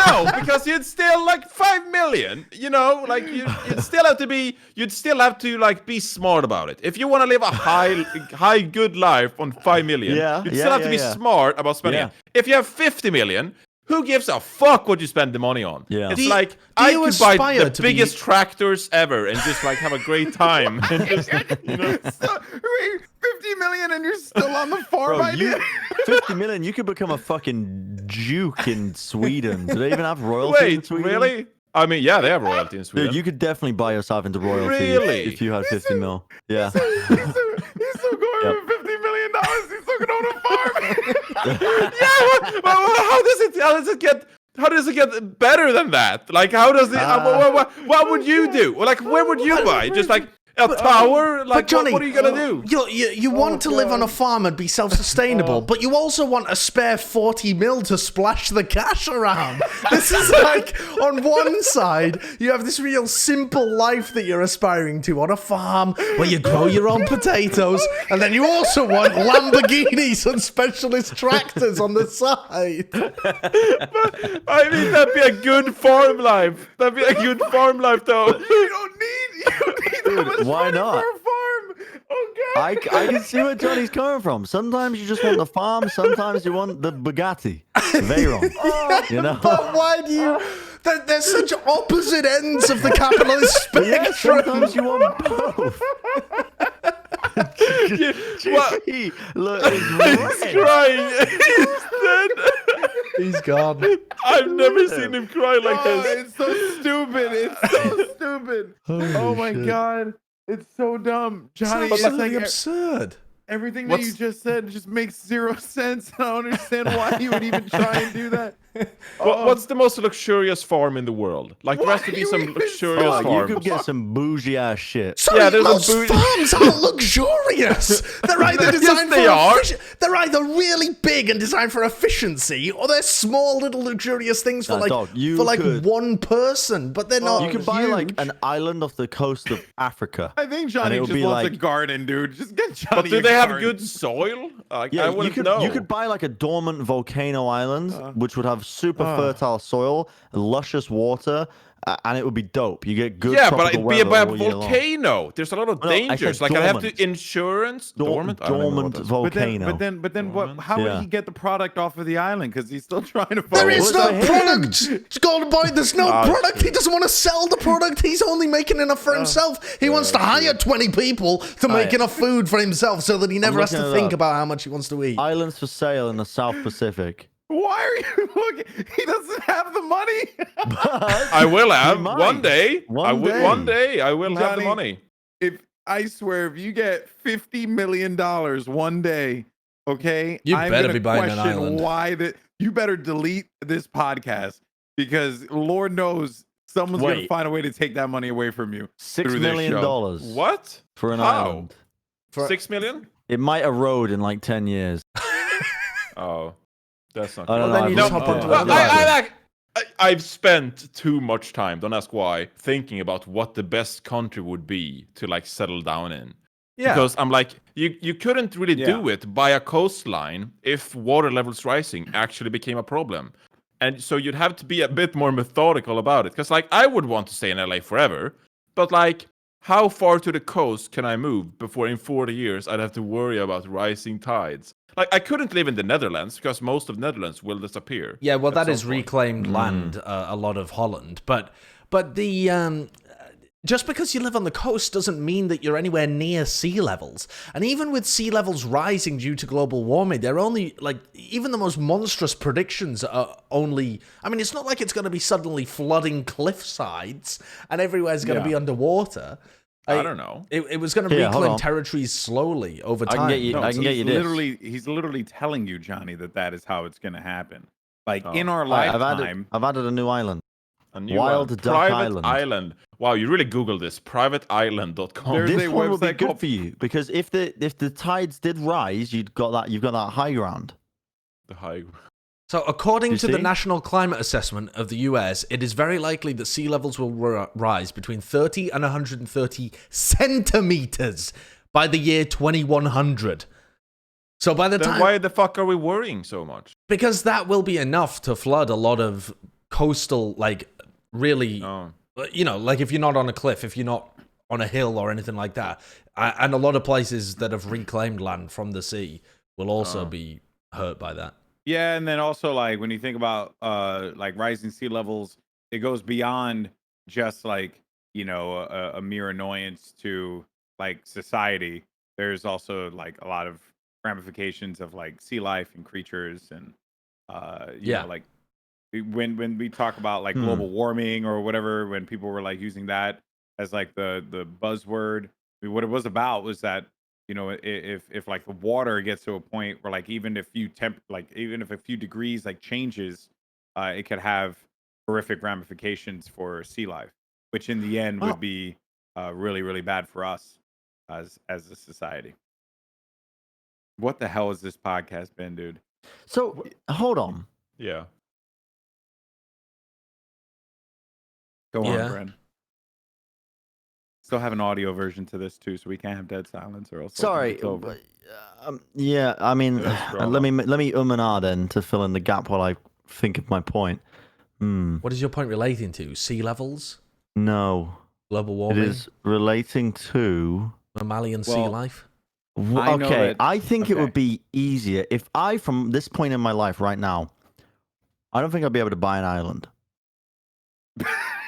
Speaker 4: No, because you'd still like 5 million. You know, like you'd still have to like be smart about it. If you want to live a high good life on 5 million, you'd still have to be smart about spending it. If you have 50 million. Who gives a fuck what you spend the money on?
Speaker 3: Yeah.
Speaker 4: It's like I could buy the biggest tractors ever and just like have a great time. And just, you know.
Speaker 2: 50 million and you're still on the farm.
Speaker 3: Bro, 50 million, you could become a fucking duke in Sweden. Do they even have royalty in Sweden?
Speaker 4: Really? I mean, yeah, they have royalty in Sweden.
Speaker 3: Dude, you could definitely buy yourself into royalty if you had 50 mil. Yeah.
Speaker 2: He's still going with $50 million. He's still going to own a farm.
Speaker 4: Yeah, how does it get better than that? Like, how does it? What would you do? Like, where would you buy? Just like a tower? Like,
Speaker 5: Johnny,
Speaker 4: what are you gonna do?
Speaker 5: You want to live on a farm and be self-sustainable, but you also want a spare 40 mil to splash the cash around. This is like, on one side, you have this real simple life that you're aspiring to on a farm where you grow your own potatoes, and then you also want Lamborghinis and specialist tractors on the side.
Speaker 4: But, I mean, that'd be a good farm life. That'd be a good farm life, though.
Speaker 2: You don't need that much
Speaker 3: Why
Speaker 2: money
Speaker 3: not?
Speaker 2: for a farm. Oh, God.
Speaker 3: I can see where Johnny's coming from. Sometimes you just want the farm. Sometimes you want the Bugatti, Veyron. You know.
Speaker 5: But why do you? They're such opposite ends of the capitalist spectrum.
Speaker 3: Yeah, sometimes you want both. Look,
Speaker 4: He's crying. He's dead.
Speaker 5: He's gone.
Speaker 4: I've never seen him cry like this.
Speaker 2: It's so stupid. It's so stupid. Oh my God. It's so dumb. Johnny,
Speaker 5: It's
Speaker 2: it's
Speaker 5: absolutely
Speaker 2: like
Speaker 5: absurd.
Speaker 2: everything that you just said just makes zero sense. I don't understand why you would even try and do that.
Speaker 4: What's the most luxurious farm in the world? Like, there has to be some luxurious farm.
Speaker 3: You could get some bougie ass shit.
Speaker 5: Sorry, most farms aren't luxurious. They're either designed they're either really big and designed for efficiency, or they're small little luxurious things for one person. But they're not.
Speaker 3: You could buy like an island off the coast of Africa.
Speaker 2: I think Johnny just wants a garden, dude. Just get Johnny.
Speaker 4: But do they have good soil? Like,
Speaker 3: yeah,
Speaker 4: I wouldn't know.
Speaker 3: You could buy like a dormant volcano island, which would have super fertile soil, luscious water, and it would be dope. You get good.
Speaker 4: Yeah, but it'd be about a volcano. There's a lot of dangers. Like I'd have to insurance dormant
Speaker 3: volcano.
Speaker 2: But then what? How would he get the product off of the island? Because he's still trying to.
Speaker 5: There is no product, Goldenboy. There's no product. He doesn't want to sell the product. He's only making enough for himself. He wants to hire 20 people to make enough food for himself, so that he never has to think about how much he wants to eat.
Speaker 3: Islands for sale in the South Pacific.
Speaker 2: Why are you looking? He doesn't have the money.
Speaker 4: I will have one day. One day I will have the money.
Speaker 2: I swear, if you get $50 million one day, okay,
Speaker 5: you better be buying an island.
Speaker 2: Why that? You better delete this podcast because Lord knows someone's going to find a way to take that money away from you.
Speaker 3: $6 million.
Speaker 4: What?
Speaker 3: For an island?
Speaker 4: For 6 million?
Speaker 3: It might erode in like 10 years.
Speaker 4: Oh. That's not
Speaker 3: I don't
Speaker 4: good.
Speaker 3: know.
Speaker 5: Then you just hop onto
Speaker 4: I've spent too much time, don't ask why, thinking about what the best country would be to like settle down in.
Speaker 5: Yeah.
Speaker 4: Because I'm like, you couldn't really do it by a coastline if water levels rising actually became a problem. And so you'd have to be a bit more methodical about it. Because like I would want to stay in LA forever, but like how far to the coast can I move before in 40 years I'd have to worry about rising tides? Like I couldn't live in the Netherlands because most of Netherlands will disappear.
Speaker 5: Yeah, well, that is reclaimed land, a lot of Holland. But the just because you live on the coast doesn't mean that you're anywhere near sea levels. And even with sea levels rising due to global warming, they're only like even the most monstrous predictions are only. I mean, it's not like it's going to be suddenly flooding cliff sides and everywhere's going to be underwater.
Speaker 4: I don't know.
Speaker 5: It was going to reclaim territories slowly over time.
Speaker 3: I can get you this.
Speaker 2: He's literally telling you, Johnny, that is how it's going to happen. Like in our lifetime,
Speaker 3: I've added a new island.
Speaker 4: A new
Speaker 3: Wild
Speaker 4: one.
Speaker 3: Duck
Speaker 4: Private Island. Wow, you really Googled this. Privateisland.com.
Speaker 3: This one would be good for you because if the tides did rise, you've got that high ground.
Speaker 4: The high ground.
Speaker 5: So, according to the National Climate Assessment of the US, it is very likely that sea levels will rise between 30 and 130 centimeters by the year 2100. So, by the time.
Speaker 4: Why the fuck are we worrying so much?
Speaker 5: Because that will be enough to flood a lot of coastal, like, really. You know, like if you're not on a cliff, if you're not on a hill or anything like that. And a lot of places that have reclaimed land from the sea will also be hurt by that.
Speaker 2: Yeah, and then also like when you think about like rising sea levels, it goes beyond just like, you know, a mere annoyance to like society. There's also like a lot of ramifications of like sea life and creatures and you know, like when we talk about like global warming or whatever, when people were like using that as like the buzzword, I mean, what it was about was that, you know, if like the water gets to a point where like even if a few degrees like changes, it could have horrific ramifications for sea life, which in the end would be really, really bad for us as a society. What the hell has this podcast been, dude?
Speaker 3: So hold on.
Speaker 4: Yeah.
Speaker 2: Go on, Bren. Still have an audio version to this too, so we can't have dead silence or else.
Speaker 3: Sorry.
Speaker 2: Over.
Speaker 3: Yeah, I mean, let me and ah then to fill in the gap while I think of my point.
Speaker 5: What is your point relating to? Sea levels?
Speaker 3: No.
Speaker 5: Global warming?
Speaker 3: It is relating to
Speaker 5: mammalian sea life?
Speaker 3: Okay, I think it would be easier if I, from this point in my life right now, I don't think I'd be able to buy an island.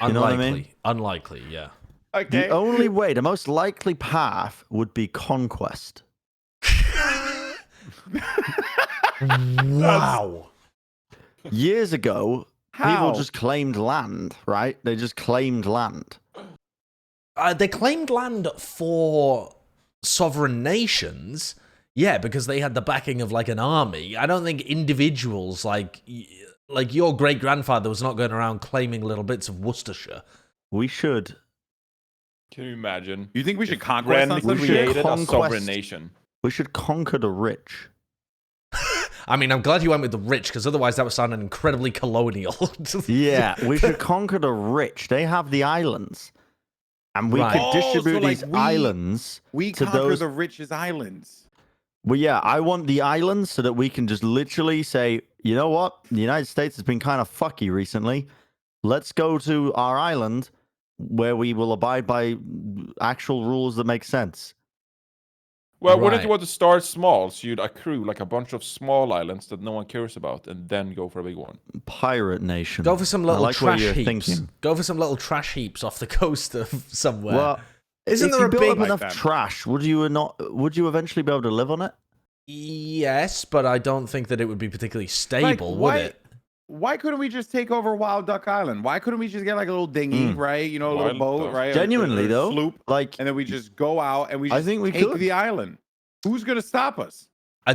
Speaker 5: Unlikely.
Speaker 3: Know what I mean?
Speaker 5: Unlikely, yeah.
Speaker 2: Okay.
Speaker 3: The only way, the most likely path would be conquest.
Speaker 5: Wow.
Speaker 3: Years ago, people just claimed land, right? They just claimed land.
Speaker 5: They claimed land for sovereign nations, yeah, because they had the backing of like an army. I don't think individuals like your great grandfather was not going around claiming little bits of Worcestershire.
Speaker 3: We should.
Speaker 4: Can you imagine?
Speaker 2: You think we should conquest on some
Speaker 4: created
Speaker 2: shit?
Speaker 4: a sovereign nation?
Speaker 3: We should conquer the rich.
Speaker 5: I mean, I'm glad you went with the rich, because otherwise that would sound incredibly colonial.
Speaker 3: Yeah, we should conquer the rich. They have the islands. And we could distribute these islands
Speaker 2: we
Speaker 3: to
Speaker 2: conquer
Speaker 3: those...
Speaker 2: the richest islands.
Speaker 3: Well, yeah, I want the islands so that we can just literally say, you know what? The United States has been kind of fucky recently. Let's go to our island where we will abide by actual rules that make sense.
Speaker 4: Well, wouldn't you want to start small so you'd accrue like a bunch of small islands that no one cares about and then go for a big one?
Speaker 3: Pirate nation.
Speaker 5: Go for some little trash heaps.
Speaker 3: Thinking.
Speaker 5: Go for some little trash heaps off the coast of somewhere.
Speaker 3: Well,
Speaker 5: isn't there a big
Speaker 3: enough trash? Would you eventually be able to live on it?
Speaker 5: Yes, but I don't think that it would be particularly stable, would it?
Speaker 2: Why couldn't we just take over Wild Duck Island? Why couldn't we just get like a little dinghy, right? You know, a little boat, right?
Speaker 3: Genuinely, though,
Speaker 2: sloop,
Speaker 3: like,
Speaker 2: and then we just go out and we just
Speaker 3: I think we
Speaker 2: take
Speaker 3: could.
Speaker 2: the island. Who's gonna stop us?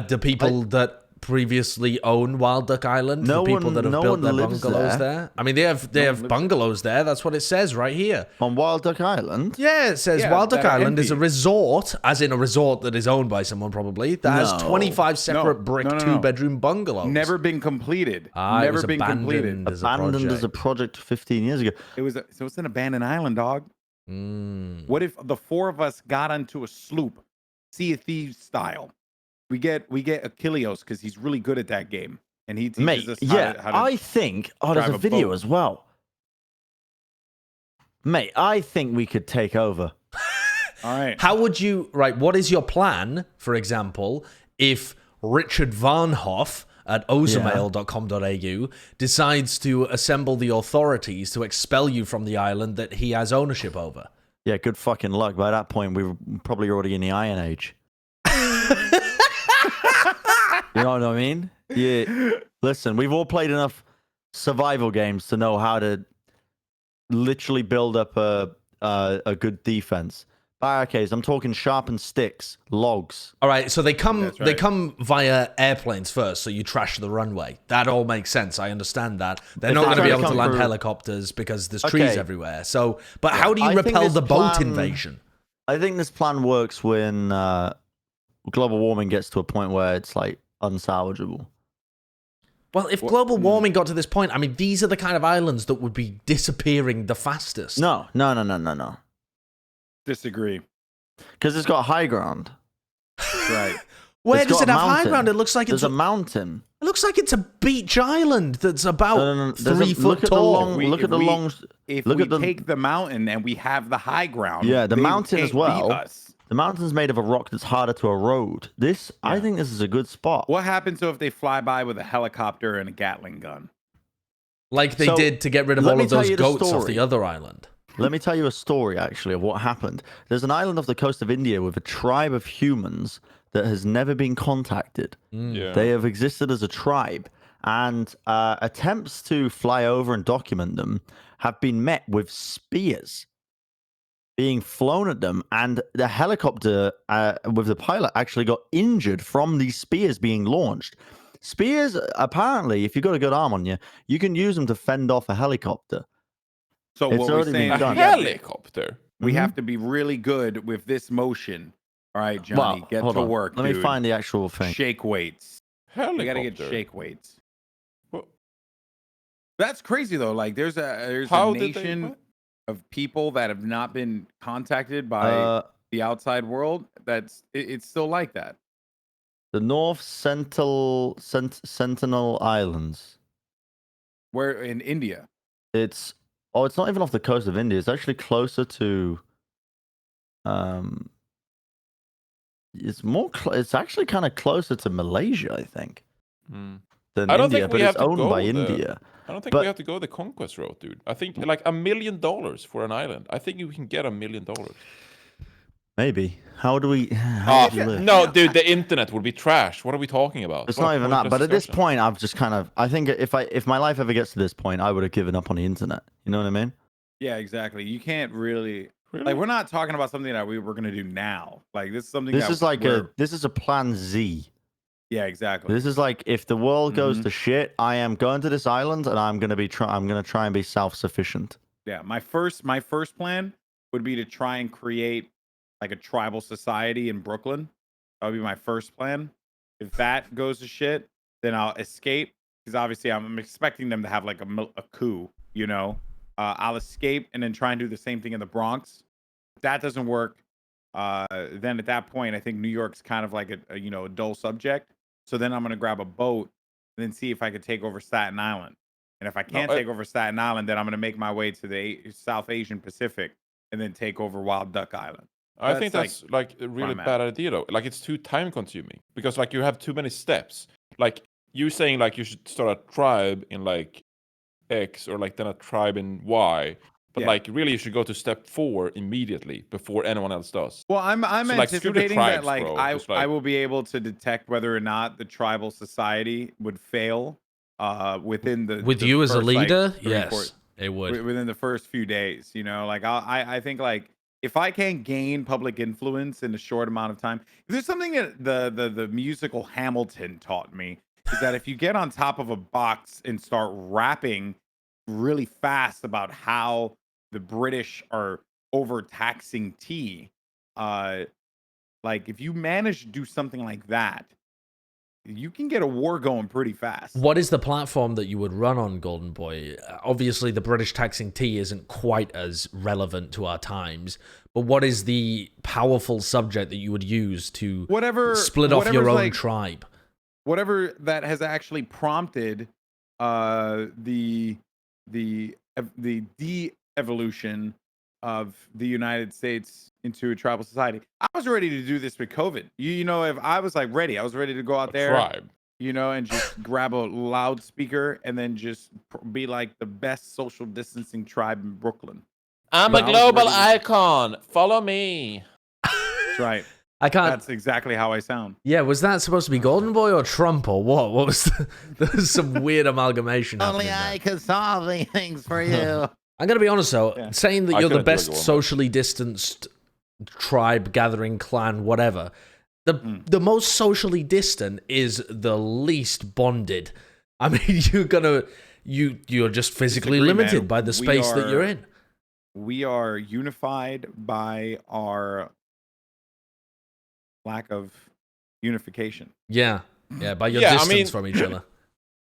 Speaker 5: The people that previously own Wild Duck Island?
Speaker 3: No
Speaker 5: the people
Speaker 3: one-
Speaker 5: that have
Speaker 3: no
Speaker 5: built
Speaker 3: one
Speaker 5: their
Speaker 3: lives
Speaker 5: bungalows
Speaker 3: there.
Speaker 5: there. I mean, they have bungalows there. That's what it says right here.
Speaker 3: On Wild Duck Island?
Speaker 5: Yeah, it says
Speaker 2: Yeah,
Speaker 5: Wild Duck
Speaker 2: that are
Speaker 5: Island is a
Speaker 2: empty.
Speaker 5: resort, as in a resort that is owned by someone probably, that has
Speaker 3: No.
Speaker 5: 25 separate brick
Speaker 2: No.
Speaker 5: two-bedroom bungalows.
Speaker 2: Never been completed.
Speaker 5: It
Speaker 2: Never
Speaker 5: was
Speaker 2: been completed.
Speaker 5: abandoned as a
Speaker 3: Abandoned as a
Speaker 5: project.
Speaker 3: project 15 years ago.
Speaker 2: So it's an abandoned island, dog. What if the four of us got onto a sloop, Sea of Thieves style? We get Achilles because he's really good at that game, and he teaches
Speaker 3: Mate,
Speaker 2: us how to
Speaker 3: I think... Oh, there's
Speaker 2: drive
Speaker 3: a
Speaker 2: a
Speaker 3: video
Speaker 2: boat.
Speaker 3: as well. Mate, I think we could take over.
Speaker 2: All right.
Speaker 5: How would you... Right, what is your plan, for example, if Richard Varnhoff at ozamail.com.au decides to assemble the authorities to expel you from the island that he has ownership over?
Speaker 3: Yeah, good fucking luck. By that point, we were probably already in the Iron Age. You know what I mean? Yeah. Listen, we've all played enough survival games to know how to literally build up a good defense. Barricades. I'm talking sharpened sticks, logs.
Speaker 5: All right, so they come
Speaker 2: That's right.
Speaker 5: they come via airplanes first, so you trash the runway. That all makes sense. I understand that. They're
Speaker 3: If
Speaker 5: not
Speaker 3: they
Speaker 5: going to
Speaker 3: try
Speaker 5: be
Speaker 3: to
Speaker 5: able to
Speaker 3: come
Speaker 5: land
Speaker 3: through-
Speaker 5: helicopters because there's trees
Speaker 3: Okay.
Speaker 5: everywhere. So, but how do you
Speaker 3: I think
Speaker 5: repel
Speaker 3: this
Speaker 5: the boat
Speaker 3: plan-
Speaker 5: invasion?
Speaker 3: I think this plan works when global warming gets to a point where it's like unsalvageable.
Speaker 5: Well, if global warming got to this point, I mean, these are the kind of islands that would be disappearing the fastest.
Speaker 3: No.
Speaker 2: Disagree.
Speaker 3: Because it's got high ground.
Speaker 2: Right.
Speaker 5: Where
Speaker 3: It's
Speaker 5: does
Speaker 3: got
Speaker 5: it
Speaker 3: a
Speaker 5: have high
Speaker 3: mountain.
Speaker 5: ground? It looks like
Speaker 3: There's
Speaker 5: it's
Speaker 3: a mountain.
Speaker 5: It looks like it's a beach island that's about
Speaker 3: No. There's
Speaker 5: 3 foot
Speaker 3: look at the
Speaker 5: tall.
Speaker 3: long. Look at the long.
Speaker 2: If
Speaker 3: Look
Speaker 2: we
Speaker 3: at the.
Speaker 2: take the mountain and we have the high ground,
Speaker 3: Yeah, the
Speaker 2: they
Speaker 3: mountain as
Speaker 2: can't beat
Speaker 3: well.
Speaker 2: us.
Speaker 3: The mountain's made of a rock that's harder to erode. I think this is a good spot.
Speaker 2: What happens if they fly by with a helicopter and a Gatling gun?
Speaker 5: Like they
Speaker 3: So,
Speaker 5: did to get rid of
Speaker 3: let
Speaker 5: all
Speaker 3: me
Speaker 5: of
Speaker 3: tell
Speaker 5: those
Speaker 3: you the
Speaker 5: goats off
Speaker 3: story.
Speaker 5: the other island.
Speaker 3: Let me tell you a story, actually, of what happened. There's an island off the coast of India with a tribe of humans that has never been contacted.
Speaker 4: Yeah.
Speaker 3: They have existed as a tribe, and attempts to fly over and document them have been met with spears being flown at them, and the helicopter with the pilot actually got injured from these spears being launched. Spears, apparently, if you've got a good arm on you, you can use them to fend off a helicopter.
Speaker 2: So
Speaker 3: It's
Speaker 2: what we're
Speaker 3: already been
Speaker 2: saying
Speaker 4: A
Speaker 2: is
Speaker 3: done.
Speaker 4: helicopter.
Speaker 2: we have to be really good with this motion. All right, Johnny,
Speaker 3: Well,
Speaker 2: get
Speaker 3: hold
Speaker 2: to
Speaker 3: on.
Speaker 2: work.
Speaker 3: Let me
Speaker 2: dude.
Speaker 3: find the actual thing.
Speaker 2: Shake weights.
Speaker 4: Helicopter.
Speaker 2: We gotta get shake weights.
Speaker 4: Well,
Speaker 2: That's crazy though. Like there's a
Speaker 4: How did they-
Speaker 2: nation
Speaker 4: what?
Speaker 2: of people that have not been contacted by the outside world. It's still like that.
Speaker 3: The North Sentinel Islands.
Speaker 2: Where in India.
Speaker 3: It's it's not even off the coast of India. It's actually closer to it's actually kind of closer to Malaysia, I think,
Speaker 4: Hmm.
Speaker 3: than
Speaker 4: I don't
Speaker 3: India,
Speaker 4: think
Speaker 3: but
Speaker 4: we
Speaker 3: it's
Speaker 4: have to
Speaker 3: owned
Speaker 4: go
Speaker 3: by
Speaker 4: the-
Speaker 3: India.
Speaker 4: I don't think
Speaker 3: But-
Speaker 4: we have to go the conquest route, dude. I think like $1 million for an island. I think you can get $1 million.
Speaker 3: Maybe. How do we live?
Speaker 4: No, dude, the internet would be trash. What are we talking about?
Speaker 3: It's
Speaker 4: What
Speaker 3: not
Speaker 4: a
Speaker 3: even that.
Speaker 4: pointless
Speaker 3: But at this
Speaker 4: discussion.
Speaker 3: point, I've just I think if my life ever gets to this point, I would have given up on the internet. You know what I mean?
Speaker 2: Yeah, exactly. You can't really
Speaker 4: Really?
Speaker 2: like we're not talking about something that we're gonna do now. Like this is something
Speaker 3: This
Speaker 2: that
Speaker 3: is like
Speaker 2: we're-
Speaker 3: this is a plan Z.
Speaker 2: yeah, exactly.
Speaker 3: This is like if the world goes
Speaker 2: Mhm.
Speaker 3: to shit, I am going to this island and I'm gonna try and be self-sufficient.
Speaker 2: Yeah, my first plan would be to try and create like a tribal society in Brooklyn. That would be my first plan. If that goes to shit, then I'll escape because obviously I'm expecting them to have like a coup. You know, I'll escape and then try and do the same thing in the Bronx. If that doesn't work, then at that point I think New York's kind of like a dull subject. So then I'm gonna grab a boat and then see if I could take over Staten Island. And if I can't take over Staten Island, then I'm going to make my way to the South Asian Pacific and then take over Wild Duck Island.
Speaker 4: I think
Speaker 2: That's,
Speaker 4: that's like a really
Speaker 2: I'm at.
Speaker 4: bad idea though. Like it's too time consuming because like you have too many steps. Like you saying like you should start a tribe in like X or like then a tribe in Y. But
Speaker 2: Yeah.
Speaker 4: like really you should go to step 4 immediately before anyone else does.
Speaker 2: Well, I'm
Speaker 4: So, like, screw the
Speaker 2: anticipating that
Speaker 4: tribes,
Speaker 2: like
Speaker 4: bro.
Speaker 2: I
Speaker 4: Just, like-
Speaker 2: I will be able to detect whether or not the tribal society would fail within the
Speaker 5: With
Speaker 2: the
Speaker 5: you as a
Speaker 2: first, like,
Speaker 5: leader,
Speaker 2: 3 or 4
Speaker 5: yes, it would.
Speaker 2: within the first few days, you know, like I think like if I can gain public influence in a short amount of time, if there's something that the musical Hamilton taught me is that if you get on top of a box and start rapping really fast about how the British are overtaxing tea, like if you manage to do something like that, you can get a war going pretty fast.
Speaker 5: What is the platform that you would run on, Goldenboy? Obviously, the British taxing tea isn't quite as relevant to our times, but what is the powerful subject that you would use to split off your own tribe?
Speaker 2: Whatever that has actually prompted the de-evolution of the United States into a tribal society. I was ready to do this with COVID. You know, if I was like ready, I was ready to go out there,
Speaker 4: tribe.
Speaker 2: you know, and just grab a loudspeaker and then just be like the best social distancing tribe in Brooklyn.
Speaker 4: I'm a global icon. Follow me.
Speaker 2: That's right.
Speaker 5: I can't.
Speaker 2: That's exactly how I sound.
Speaker 5: Yeah, was that supposed to be Goldenboy or Trump or what? What was there was some weird amalgamation.
Speaker 6: Only I can solve these things for you.
Speaker 5: I'm gonna be honest though, saying that you're the best socially distanced tribe, gathering, clan, whatever. The most socially distant is the least bonded. I mean, you're just physically limited by the space that you're in.
Speaker 2: We are unified by our lack of unification.
Speaker 5: Yeah, by your distance from each other.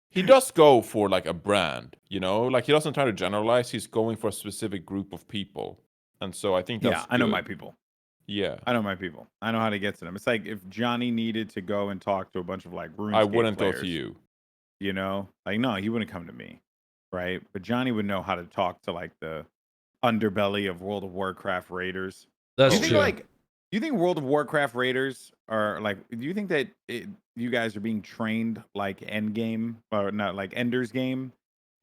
Speaker 4: He does go for like a brand, you know, like he doesn't try to generalize. He's going for a specific group of people, and so I think that's
Speaker 2: I know my people.
Speaker 4: Yeah,
Speaker 2: I know my people. I know how to get to them. It's like if Johnny needed to go and talk to a bunch of like RuneScape
Speaker 4: I wouldn't
Speaker 2: players,
Speaker 4: go to you.
Speaker 2: You know, like no, he wouldn't come to me, right? But Johnny would know how to talk to like the underbelly of World of Warcraft raiders.
Speaker 5: That's
Speaker 2: true. Do you think World of Warcraft raiders are like? Do you think that you guys are being trained like Endgame or not like Ender's Game,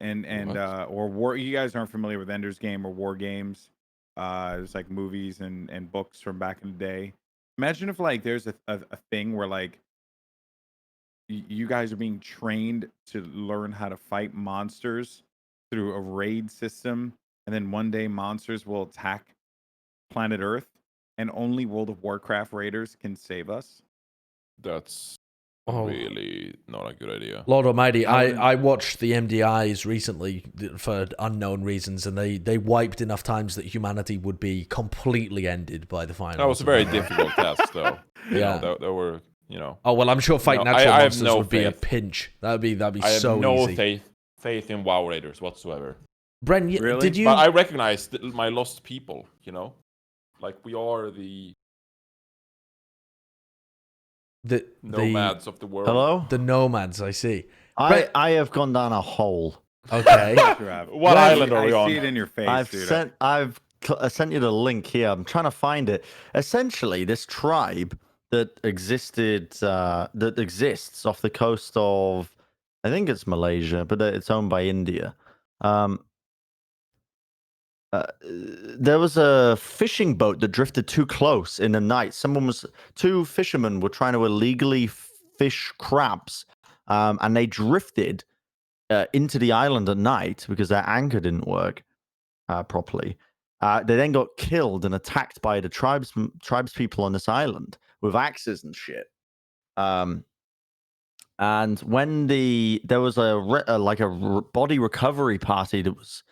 Speaker 2: and or War? You guys aren't familiar with Ender's Game or War Games? It's like movies and books from back in the day. Imagine if like there's a thing where like you guys are being trained to learn how to fight monsters through a raid system, and then one day monsters will attack planet Earth. And only World of Warcraft raiders can save us.
Speaker 4: That's really not a good idea.
Speaker 5: Lord Almighty, I watched the MDIs recently for unknown reasons, and they wiped enough times that humanity would be completely ended by the final.
Speaker 4: That was a very difficult task, though.
Speaker 5: Yeah,
Speaker 4: there were, you know.
Speaker 5: Oh well, I'm sure fighting natural monsters would be a pinch. That'd be so easy.
Speaker 4: I have no faith in WoW raiders whatsoever.
Speaker 5: Bren,
Speaker 2: really?
Speaker 5: Did you?
Speaker 4: But I recognize my lost people. You know. Like we are the nomads of the world.
Speaker 3: Hello?
Speaker 5: The nomads, I see.
Speaker 3: I have gone down a hole.
Speaker 5: Okay.
Speaker 4: What island are we on?
Speaker 2: I see it in your face, dude.
Speaker 3: I've sent you the link here. I'm trying to find it. Essentially, this tribe that exists off the coast of, I think it's Malaysia, but it's owned by India. There was a fishing boat that drifted too close in the night. Two fishermen were trying to illegally fish crabs, and they drifted into the island at night because their anchor didn't work properly. They then got killed and attacked by the tribespeople on this island with axes and shit. And when there was a body recovery party that was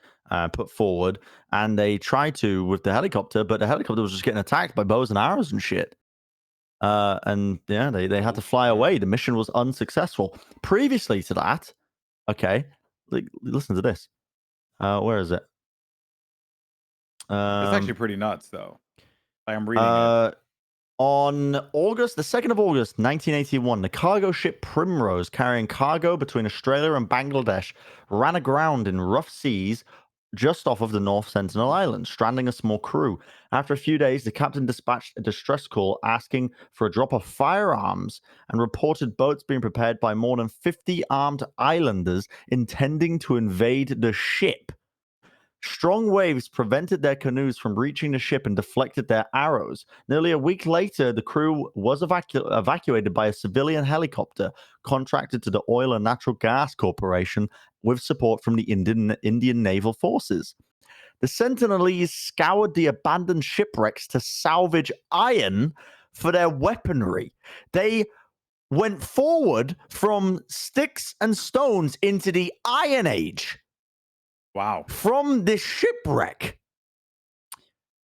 Speaker 3: put forward, and they tried to with the helicopter, but the helicopter was just getting attacked by bows and arrows and shit. And yeah, they had to fly away. The mission was unsuccessful. Previously to that, okay, listen to this. Where is it?
Speaker 2: It's actually pretty nuts, though. Like I'm reading it.
Speaker 3: On the 2nd of August, 1981, the cargo ship Primrose, carrying cargo between Australia and Bangladesh, ran aground in rough seas just off of the North Sentinel Island, stranding a small crew. After a few days, the captain dispatched a distress call asking for a drop of firearms and reported boats being prepared by more than 50 armed islanders intending to invade the ship. Strong waves prevented their canoes from reaching the ship and deflected their arrows. Nearly a week later, the crew was evacuated by a civilian helicopter contracted to the Oil and Natural Gas Corporation with support from the Indian Naval Forces. The Sentinelese scoured the abandoned shipwrecks to salvage iron for their weaponry. They went forward from sticks and stones into the Iron Age.
Speaker 2: Wow.
Speaker 3: From this shipwreck.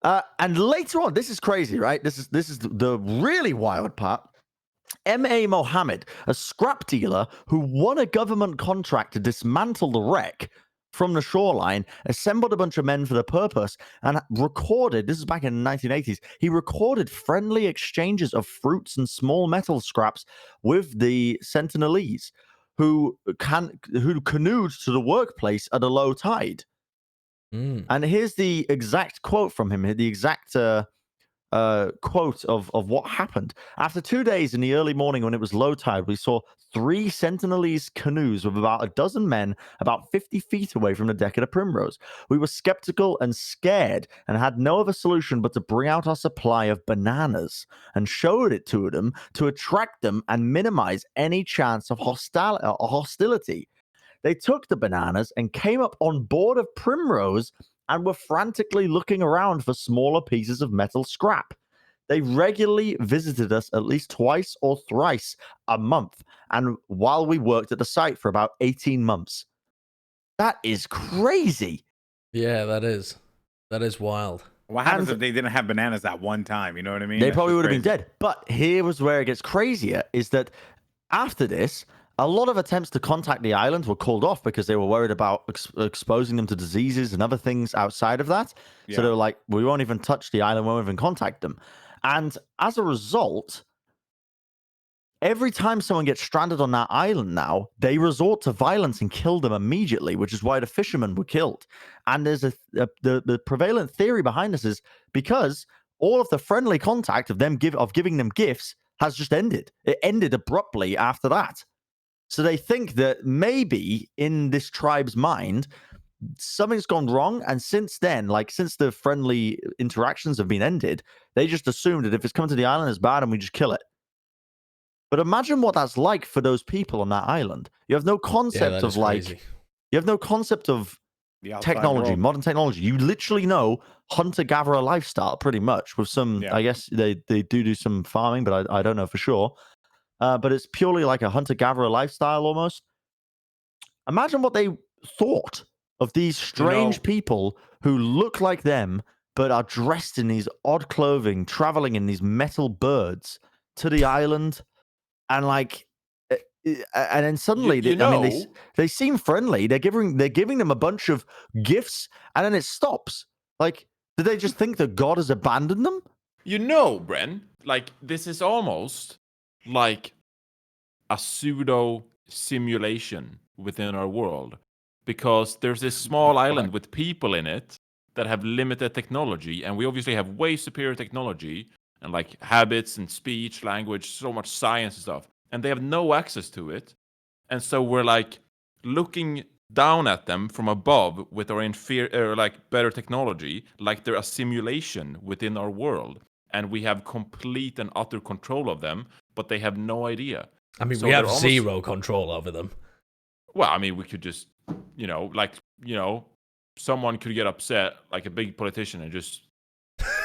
Speaker 3: And later on, this is crazy, right? This is the really wild part. M.A. Mohammed, a scrap dealer who won a government contract to dismantle the wreck from the shoreline, assembled a bunch of men for the purpose, and recorded, this is back in the 1980s, he recorded friendly exchanges of fruits and small metal scraps with the Sentinelese, who canoed to the workplace at a low tide. And here's the exact quote from him, the exact quote of what happened. After 2 days in the early morning when it was low tide, we saw 3 Sentinelese canoes with about a dozen men about 50 feet away from the deck of the Primrose. We were skeptical and scared and had no other solution but to bring out our supply of bananas and showed it to them to attract them and minimize any chance of hostility. They took the bananas and came up on board of Primrose and were frantically looking around for smaller pieces of metal scrap. They regularly visited us at least twice or thrice a month, and while we worked at the site for about 18 months. That is crazy.
Speaker 5: Yeah, that is wild.
Speaker 2: What happens if they didn't have bananas at one time? You know what I mean?
Speaker 3: They probably would have been dead. But here was where it gets crazier, is that after this, a lot of attempts to contact the island were called off because they were worried about exposing them to diseases and other things outside of that. Yeah. So they were like, we won't even touch the island, we won't even contact them. And as a result, every time someone gets stranded on that island now, they resort to violence and kill them immediately, which is why the fishermen were killed. And there's the prevalent theory behind this is because all of the friendly contact of giving them gifts has just ended. It ended abruptly after that. So they think that maybe in this tribe's mind, something's gone wrong. And since then, since the friendly interactions have been ended, they just assumed that if it's come to the island, it's bad and we just kill it. But imagine what that's like for those people on that island. You have no concept of
Speaker 5: crazy.
Speaker 3: You have no concept of technology,
Speaker 2: world.
Speaker 3: Modern technology. You literally know hunter-gatherer lifestyle pretty much with some, I guess they do some farming, but I don't know for sure. But it's purely like a hunter-gatherer lifestyle almost. Imagine what they thought of these strange people who look like them, but are dressed in these odd clothing, traveling in these metal birds to the island. And and then suddenly, they seem friendly. They're giving them a bunch of gifts, and then it stops. Did they just think that God has abandoned them?
Speaker 4: Bren, this is almost like a pseudo simulation within our world, because there's this small island with people in it that have limited technology, and we obviously have way superior technology and habits and speech, language, so much science and stuff, and they have no access to it. And so we're looking down at them from above with our inferior, better technology, like they're a simulation within our world. And we have complete and utter control of them, but they have no idea.
Speaker 5: I mean, we have zero control over them.
Speaker 4: Well, I mean, we could just, someone could get upset, like a big politician, and just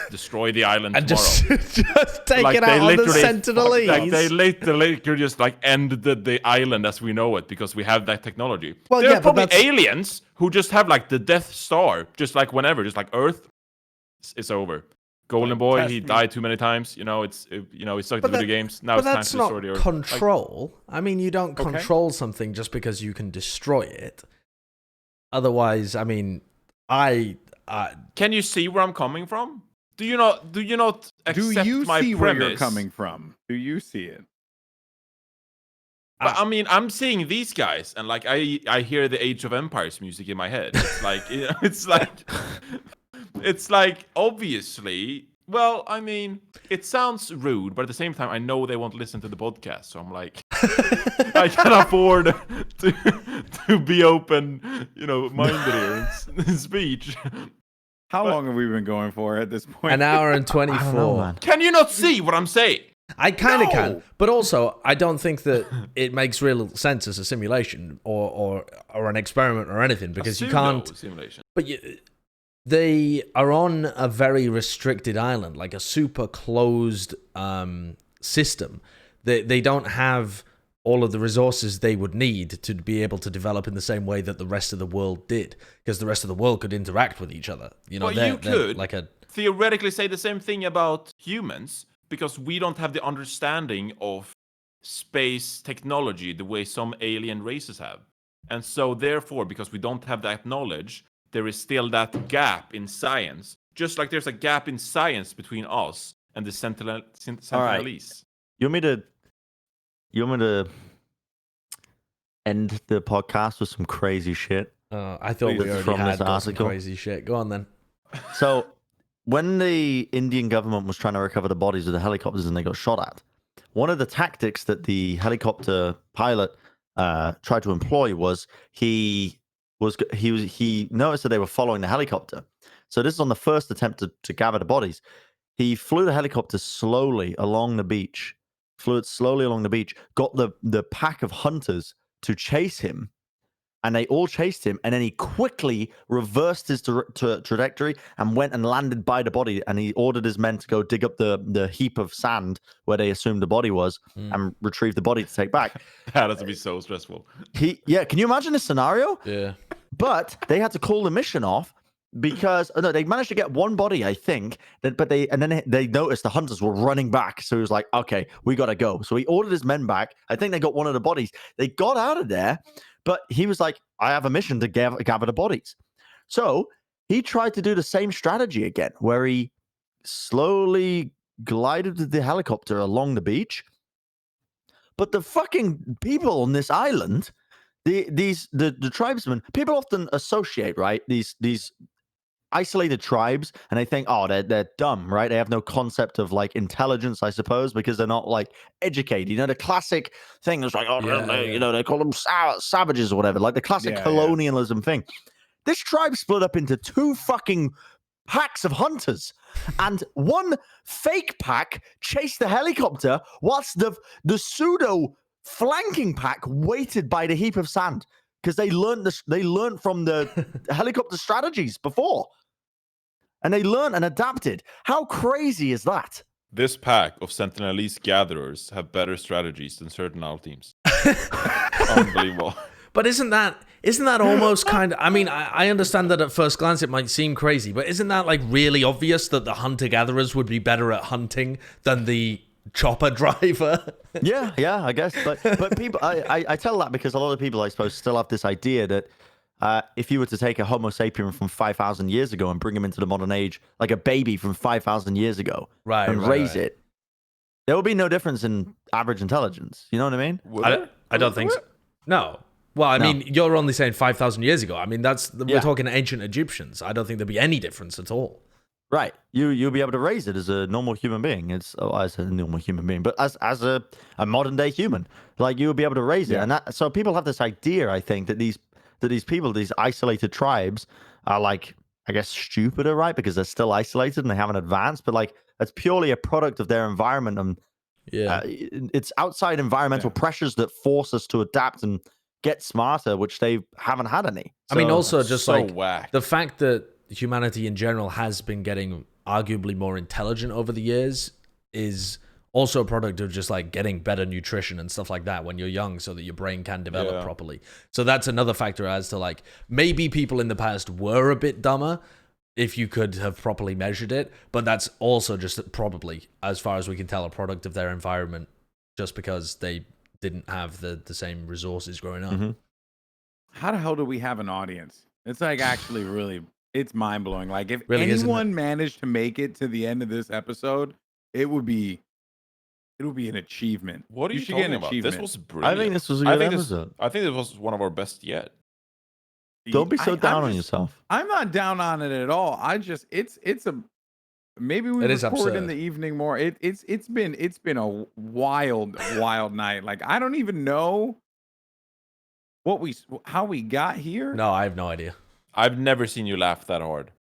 Speaker 4: destroy the island
Speaker 5: and
Speaker 4: tomorrow.
Speaker 5: just take it out on the Sentinelese.
Speaker 4: They literally could just end the island as we know it because we have that technology.
Speaker 5: Well,
Speaker 4: there are probably aliens who just have the Death Star, just whenever, just Earth, it's over. Goldenboy, he died too many times. He sucked at video games. Now it's time to destroy the Earth.
Speaker 5: Control. I mean, you don't control something just because you can destroy it. Otherwise, I mean,
Speaker 4: can you see where I'm coming from? Do you not accept my premise?
Speaker 2: Where you're coming from? Do you see it?
Speaker 4: But, I mean, I'm seeing these guys, and I hear the Age of Empires music in my head. It's it's obviously. Well, I mean, it sounds rude, but at the same time, I know they won't listen to the podcast, so I'm I can afford to be open-minded here in speech.
Speaker 2: How long have we been going for at this point?
Speaker 5: An hour and 24.
Speaker 4: Can you not see what I'm saying?
Speaker 5: I kind of can, but also I don't think that it makes real sense as a simulation or an experiment or anything because you can't.
Speaker 4: Simulation.
Speaker 5: But they are on a very restricted island, like a super closed system They don't have all of the resources they would need to be able to develop in the same way that the rest of the world did, because the rest of the world could interact with each other. You know,
Speaker 4: you could
Speaker 5: like a
Speaker 4: theoretically say the same thing about humans, because we don't have the understanding of space technology the way some alien races have. And so therefore, because we don't have that knowledge, there is still that gap in science. Just like there's a gap in science between us and the Sentinelese.
Speaker 3: You want me to end the podcast with some crazy shit?
Speaker 5: I thought we already
Speaker 3: from
Speaker 5: had
Speaker 3: this
Speaker 5: got some
Speaker 3: article.
Speaker 5: crazy shit. Go on then.
Speaker 3: So, when the Indian government was trying to recover the bodies of the helicopters and they got shot at, one of the tactics that the helicopter pilot tried to employ was he noticed that they were following the helicopter. So this is on the first attempt to gather the bodies. He flew the helicopter slowly along the beach, got the pack of hunters to chase him, and they all chased him, and then he quickly reversed his trajectory and went and landed by the body, and he ordered his men to go dig up the heap of sand where they assumed the body was and retrieve the body to take back.
Speaker 4: That has to be so stressful.
Speaker 3: Can you imagine this scenario?
Speaker 5: Yeah.
Speaker 3: But they had to call the mission off because they managed to get one body, I think, then they noticed the hunters were running back. So he was like, okay, we got to go. So he ordered his men back. I think they got one of the bodies. They got out of there, but he was like, I have a mission to gather the bodies. So he tried to do the same strategy again, where he slowly glided the helicopter along the beach. But the fucking people on this island, the tribesmen, people often associate, right, these isolated tribes, and they think, oh, they're dumb, right? They have no concept of like intelligence, I suppose, because they're not like educated. You know, the classic thing is like, you know, they call them savages or whatever, like the classic colonialism thing. This tribe split up into two fucking packs of hunters, and one fake pack chased the helicopter whilst the pseudo flanking pack waited by the heap of sand, because they learned from the helicopter strategies before, and they learned and adapted. How crazy is that?
Speaker 4: This pack of Sentinelese gatherers have better strategies than certain our teams. Unbelievable.
Speaker 5: But isn't that almost kind of, I mean, I understand that at first glance it might seem crazy, but isn't that like really obvious that the hunter-gatherers would be better at hunting than the chopper driver?
Speaker 3: Yeah, I guess. But people, I tell that because a lot of people, I suppose, still have this idea that if you were to take a Homo sapien from 5,000 years ago and bring him into the modern age, like a baby from 5,000 years ago, and raise it, there will be no difference in average intelligence. You know what I mean?
Speaker 5: I don't think so. No. Well, I mean, you're only saying 5,000 years ago. I mean, we're talking ancient Egyptians. I don't think there'd be any difference at all.
Speaker 3: Right. You'll be able to raise it as a normal human being. As a normal human being, but as a modern day human, like you'll be able to raise it. And so people have this idea, I think, that these people, these isolated tribes, are like, I guess, stupider, right? Because they're still isolated and they haven't advanced. But like, that's purely a product of their environment, and it's outside environmental pressures that force us to adapt and get smarter, which they haven't had any.
Speaker 5: So, I mean, also just
Speaker 4: so
Speaker 5: like
Speaker 4: whack.
Speaker 5: The fact that humanity in general has been getting arguably more intelligent over the years is also a product of just like getting better nutrition and stuff like that when you're young, so that your brain can develop properly. So that's another factor as to like, maybe people in the past were a bit dumber if you could have properly measured it, but that's also just probably, as far as we can tell, a product of their environment, just because they didn't have the same resources growing up.
Speaker 3: Mm-hmm.
Speaker 2: How the hell do we have an audience? It's like actually really, it's mind blowing. Like if
Speaker 5: Really,
Speaker 2: anyone managed to make it to the end of this episode, it would be an achievement.
Speaker 4: What are you
Speaker 2: should get
Speaker 4: talking
Speaker 2: an
Speaker 4: about?
Speaker 2: achievement.
Speaker 4: This was brilliant.
Speaker 3: I think this was a good episode.
Speaker 4: I think this was one of our best yet.
Speaker 3: Don't be so down on
Speaker 2: just,
Speaker 3: yourself.
Speaker 2: I'm not down on it at all. I just it's a maybe we record in the evening more. It's been a wild night. Like I don't even know how we got here.
Speaker 5: No, I have no idea.
Speaker 4: I've never seen you laugh that hard.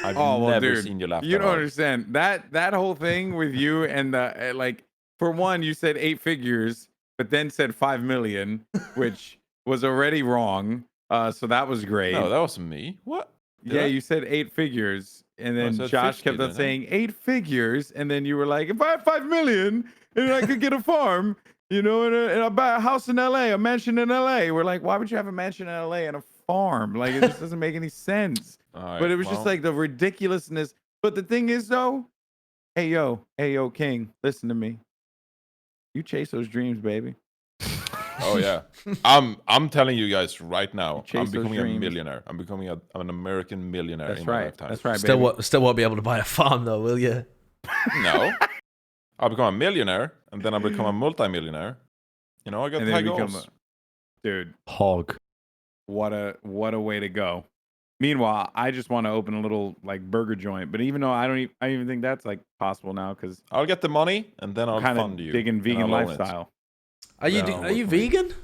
Speaker 4: I've never seen you laugh that hard.
Speaker 2: You don't understand. That whole thing with you and the like, for one, you said 8 figures, but then said 5 million, which was already wrong. So that was great.
Speaker 4: No, that wasn't me. What?
Speaker 2: You said 8 figures. And then
Speaker 4: said
Speaker 2: Josh
Speaker 4: 50,
Speaker 2: kept on
Speaker 4: didn't I?
Speaker 2: saying 8 figures. And then you were like, if I have 5 million and I could get a farm, and I buy a house in LA, a mansion in LA. We're like, why would you have a mansion in LA and a farm? Like, it just doesn't make any sense. But it was just like the ridiculousness. But the thing is, though, hey, yo, King, listen to me. You chase those dreams, baby.
Speaker 4: Oh yeah, I'm telling you guys right now,
Speaker 2: Chase
Speaker 4: I'm
Speaker 2: those
Speaker 4: becoming a
Speaker 2: dreams.
Speaker 4: millionaire. I'm becoming an American millionaire
Speaker 2: That's
Speaker 4: in my
Speaker 2: right.
Speaker 4: lifetime.
Speaker 2: That's right, baby.
Speaker 5: Still won't be able to buy a farm though, will you?
Speaker 4: No, I'll become a millionaire, and then I'll become a multi-millionaire. I got
Speaker 2: And then
Speaker 4: high
Speaker 2: become
Speaker 4: goals.
Speaker 2: dude.
Speaker 3: Hog.
Speaker 2: What a way to go. Meanwhile, I just want to open a little like burger joint, but even though I don't even think that's like possible now because
Speaker 4: I'll get the money, and then I'll
Speaker 2: kind
Speaker 4: fund
Speaker 2: of
Speaker 4: you.
Speaker 2: digging
Speaker 4: and
Speaker 2: vegan
Speaker 4: I'll own it.
Speaker 2: lifestyle.
Speaker 5: Are you
Speaker 4: No,
Speaker 5: are you
Speaker 4: work for me.
Speaker 5: vegan?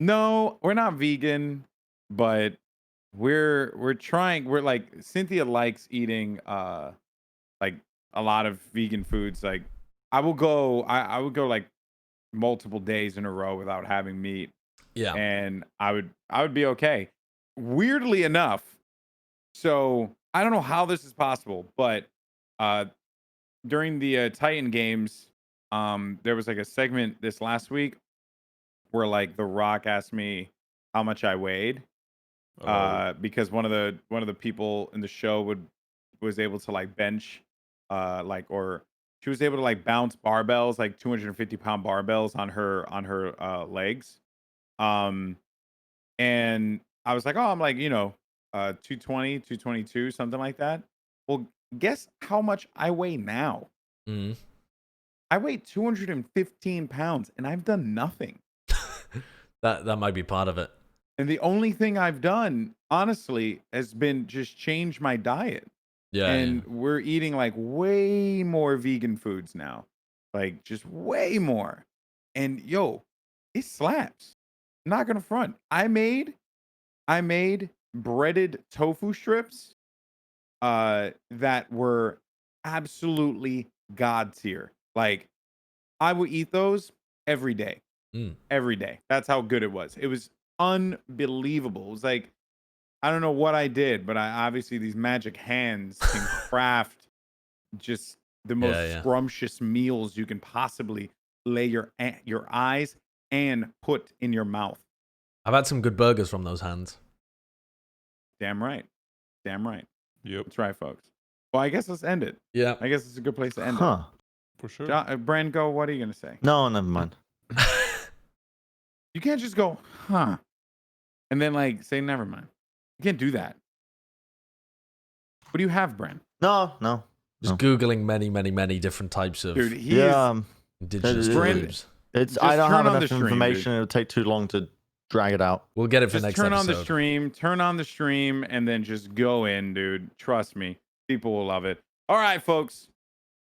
Speaker 2: No, we're not vegan, but we're trying. We're like Cynthia likes eating like a lot of vegan foods. Like I would go like multiple days in a row without having meat.
Speaker 5: Yeah.
Speaker 2: And I would be okay. Weirdly enough, so I don't know how this is possible, but during the Titan games, there was like a segment this last week where like The Rock asked me how much I weighed, because one of the people in the show was able to like bench, or she was able to like bounce barbells, like 250-pound barbells on her legs. And I was like, oh, I'm like, 220, 222, something like that. Well, guess how much I weigh now?
Speaker 5: Mm.
Speaker 2: I weigh 215 pounds and I've done nothing.
Speaker 5: That might be part of it.
Speaker 2: And the only thing I've done, honestly, has been just change my diet.
Speaker 5: Yeah.
Speaker 2: And we're eating like way more vegan foods now. Like just way more. And yo, it slaps. Not gonna front. I made breaded tofu strips that were absolutely god tier. Like I would eat those every day. Every day. That's how good it was. It was unbelievable. It was like, I don't know what I did, but I obviously these magic hands can craft just the most scrumptious meals you can possibly lay your eyes and put in your mouth.
Speaker 5: I've had some good burgers from those hands.
Speaker 2: Damn right. Damn right.
Speaker 4: Yep,
Speaker 2: That's right, folks. Well, I guess let's end it.
Speaker 5: Yeah.
Speaker 2: I guess it's a good place to end
Speaker 3: Huh.
Speaker 4: for sure.
Speaker 2: it. Bren, go. What are you going to say?
Speaker 3: No, never mind.
Speaker 2: You can't just go, huh? And then like say, never mind. You can't do that. What do you have, Bren?
Speaker 3: No.
Speaker 5: Just Googling many different types of
Speaker 2: Dude, he
Speaker 3: Yeah.
Speaker 5: indigenous
Speaker 3: Brand-
Speaker 5: tribes.
Speaker 3: It's
Speaker 2: Just
Speaker 3: I don't
Speaker 2: turn
Speaker 3: have
Speaker 2: on the
Speaker 3: enough
Speaker 2: stream,
Speaker 3: information.
Speaker 2: dude.
Speaker 3: It'll take too long to drag it out.
Speaker 5: We'll get it for
Speaker 2: just
Speaker 5: next
Speaker 2: turn
Speaker 5: episode.
Speaker 2: turn on the stream, and then just go in, dude. Trust me, people will love it. All right, folks,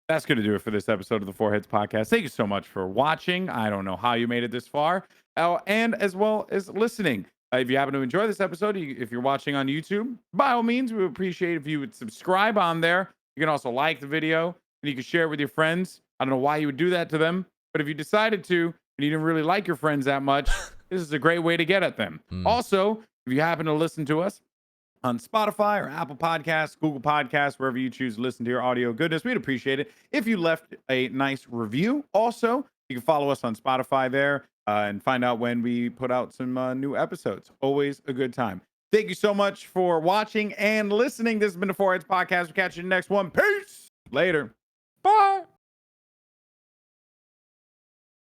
Speaker 2: that's going to do it for this episode of the Foreheads Podcast. Thank you so much for watching. I don't know how you made it this far, and as well as listening. If you happen to enjoy this episode, if you're watching on YouTube, by all means, we would appreciate if you would subscribe on there. You can also like the video, and you can share it with your friends. I don't know why you would do that to them, but if you decided to, and you didn't really like your friends that much, this is a great way to get at them. Also, if you happen to listen to us on Spotify or Apple Podcasts, Google Podcasts, wherever you choose to listen to your audio goodness, we'd appreciate it if you left a nice review. Also, you can follow us on Spotify there and find out when we put out some new episodes. Always a good time. Thank you so much for watching and listening. This has been the Foreheads Podcast. We'll catch you in the next one. Peace. Later. Bye.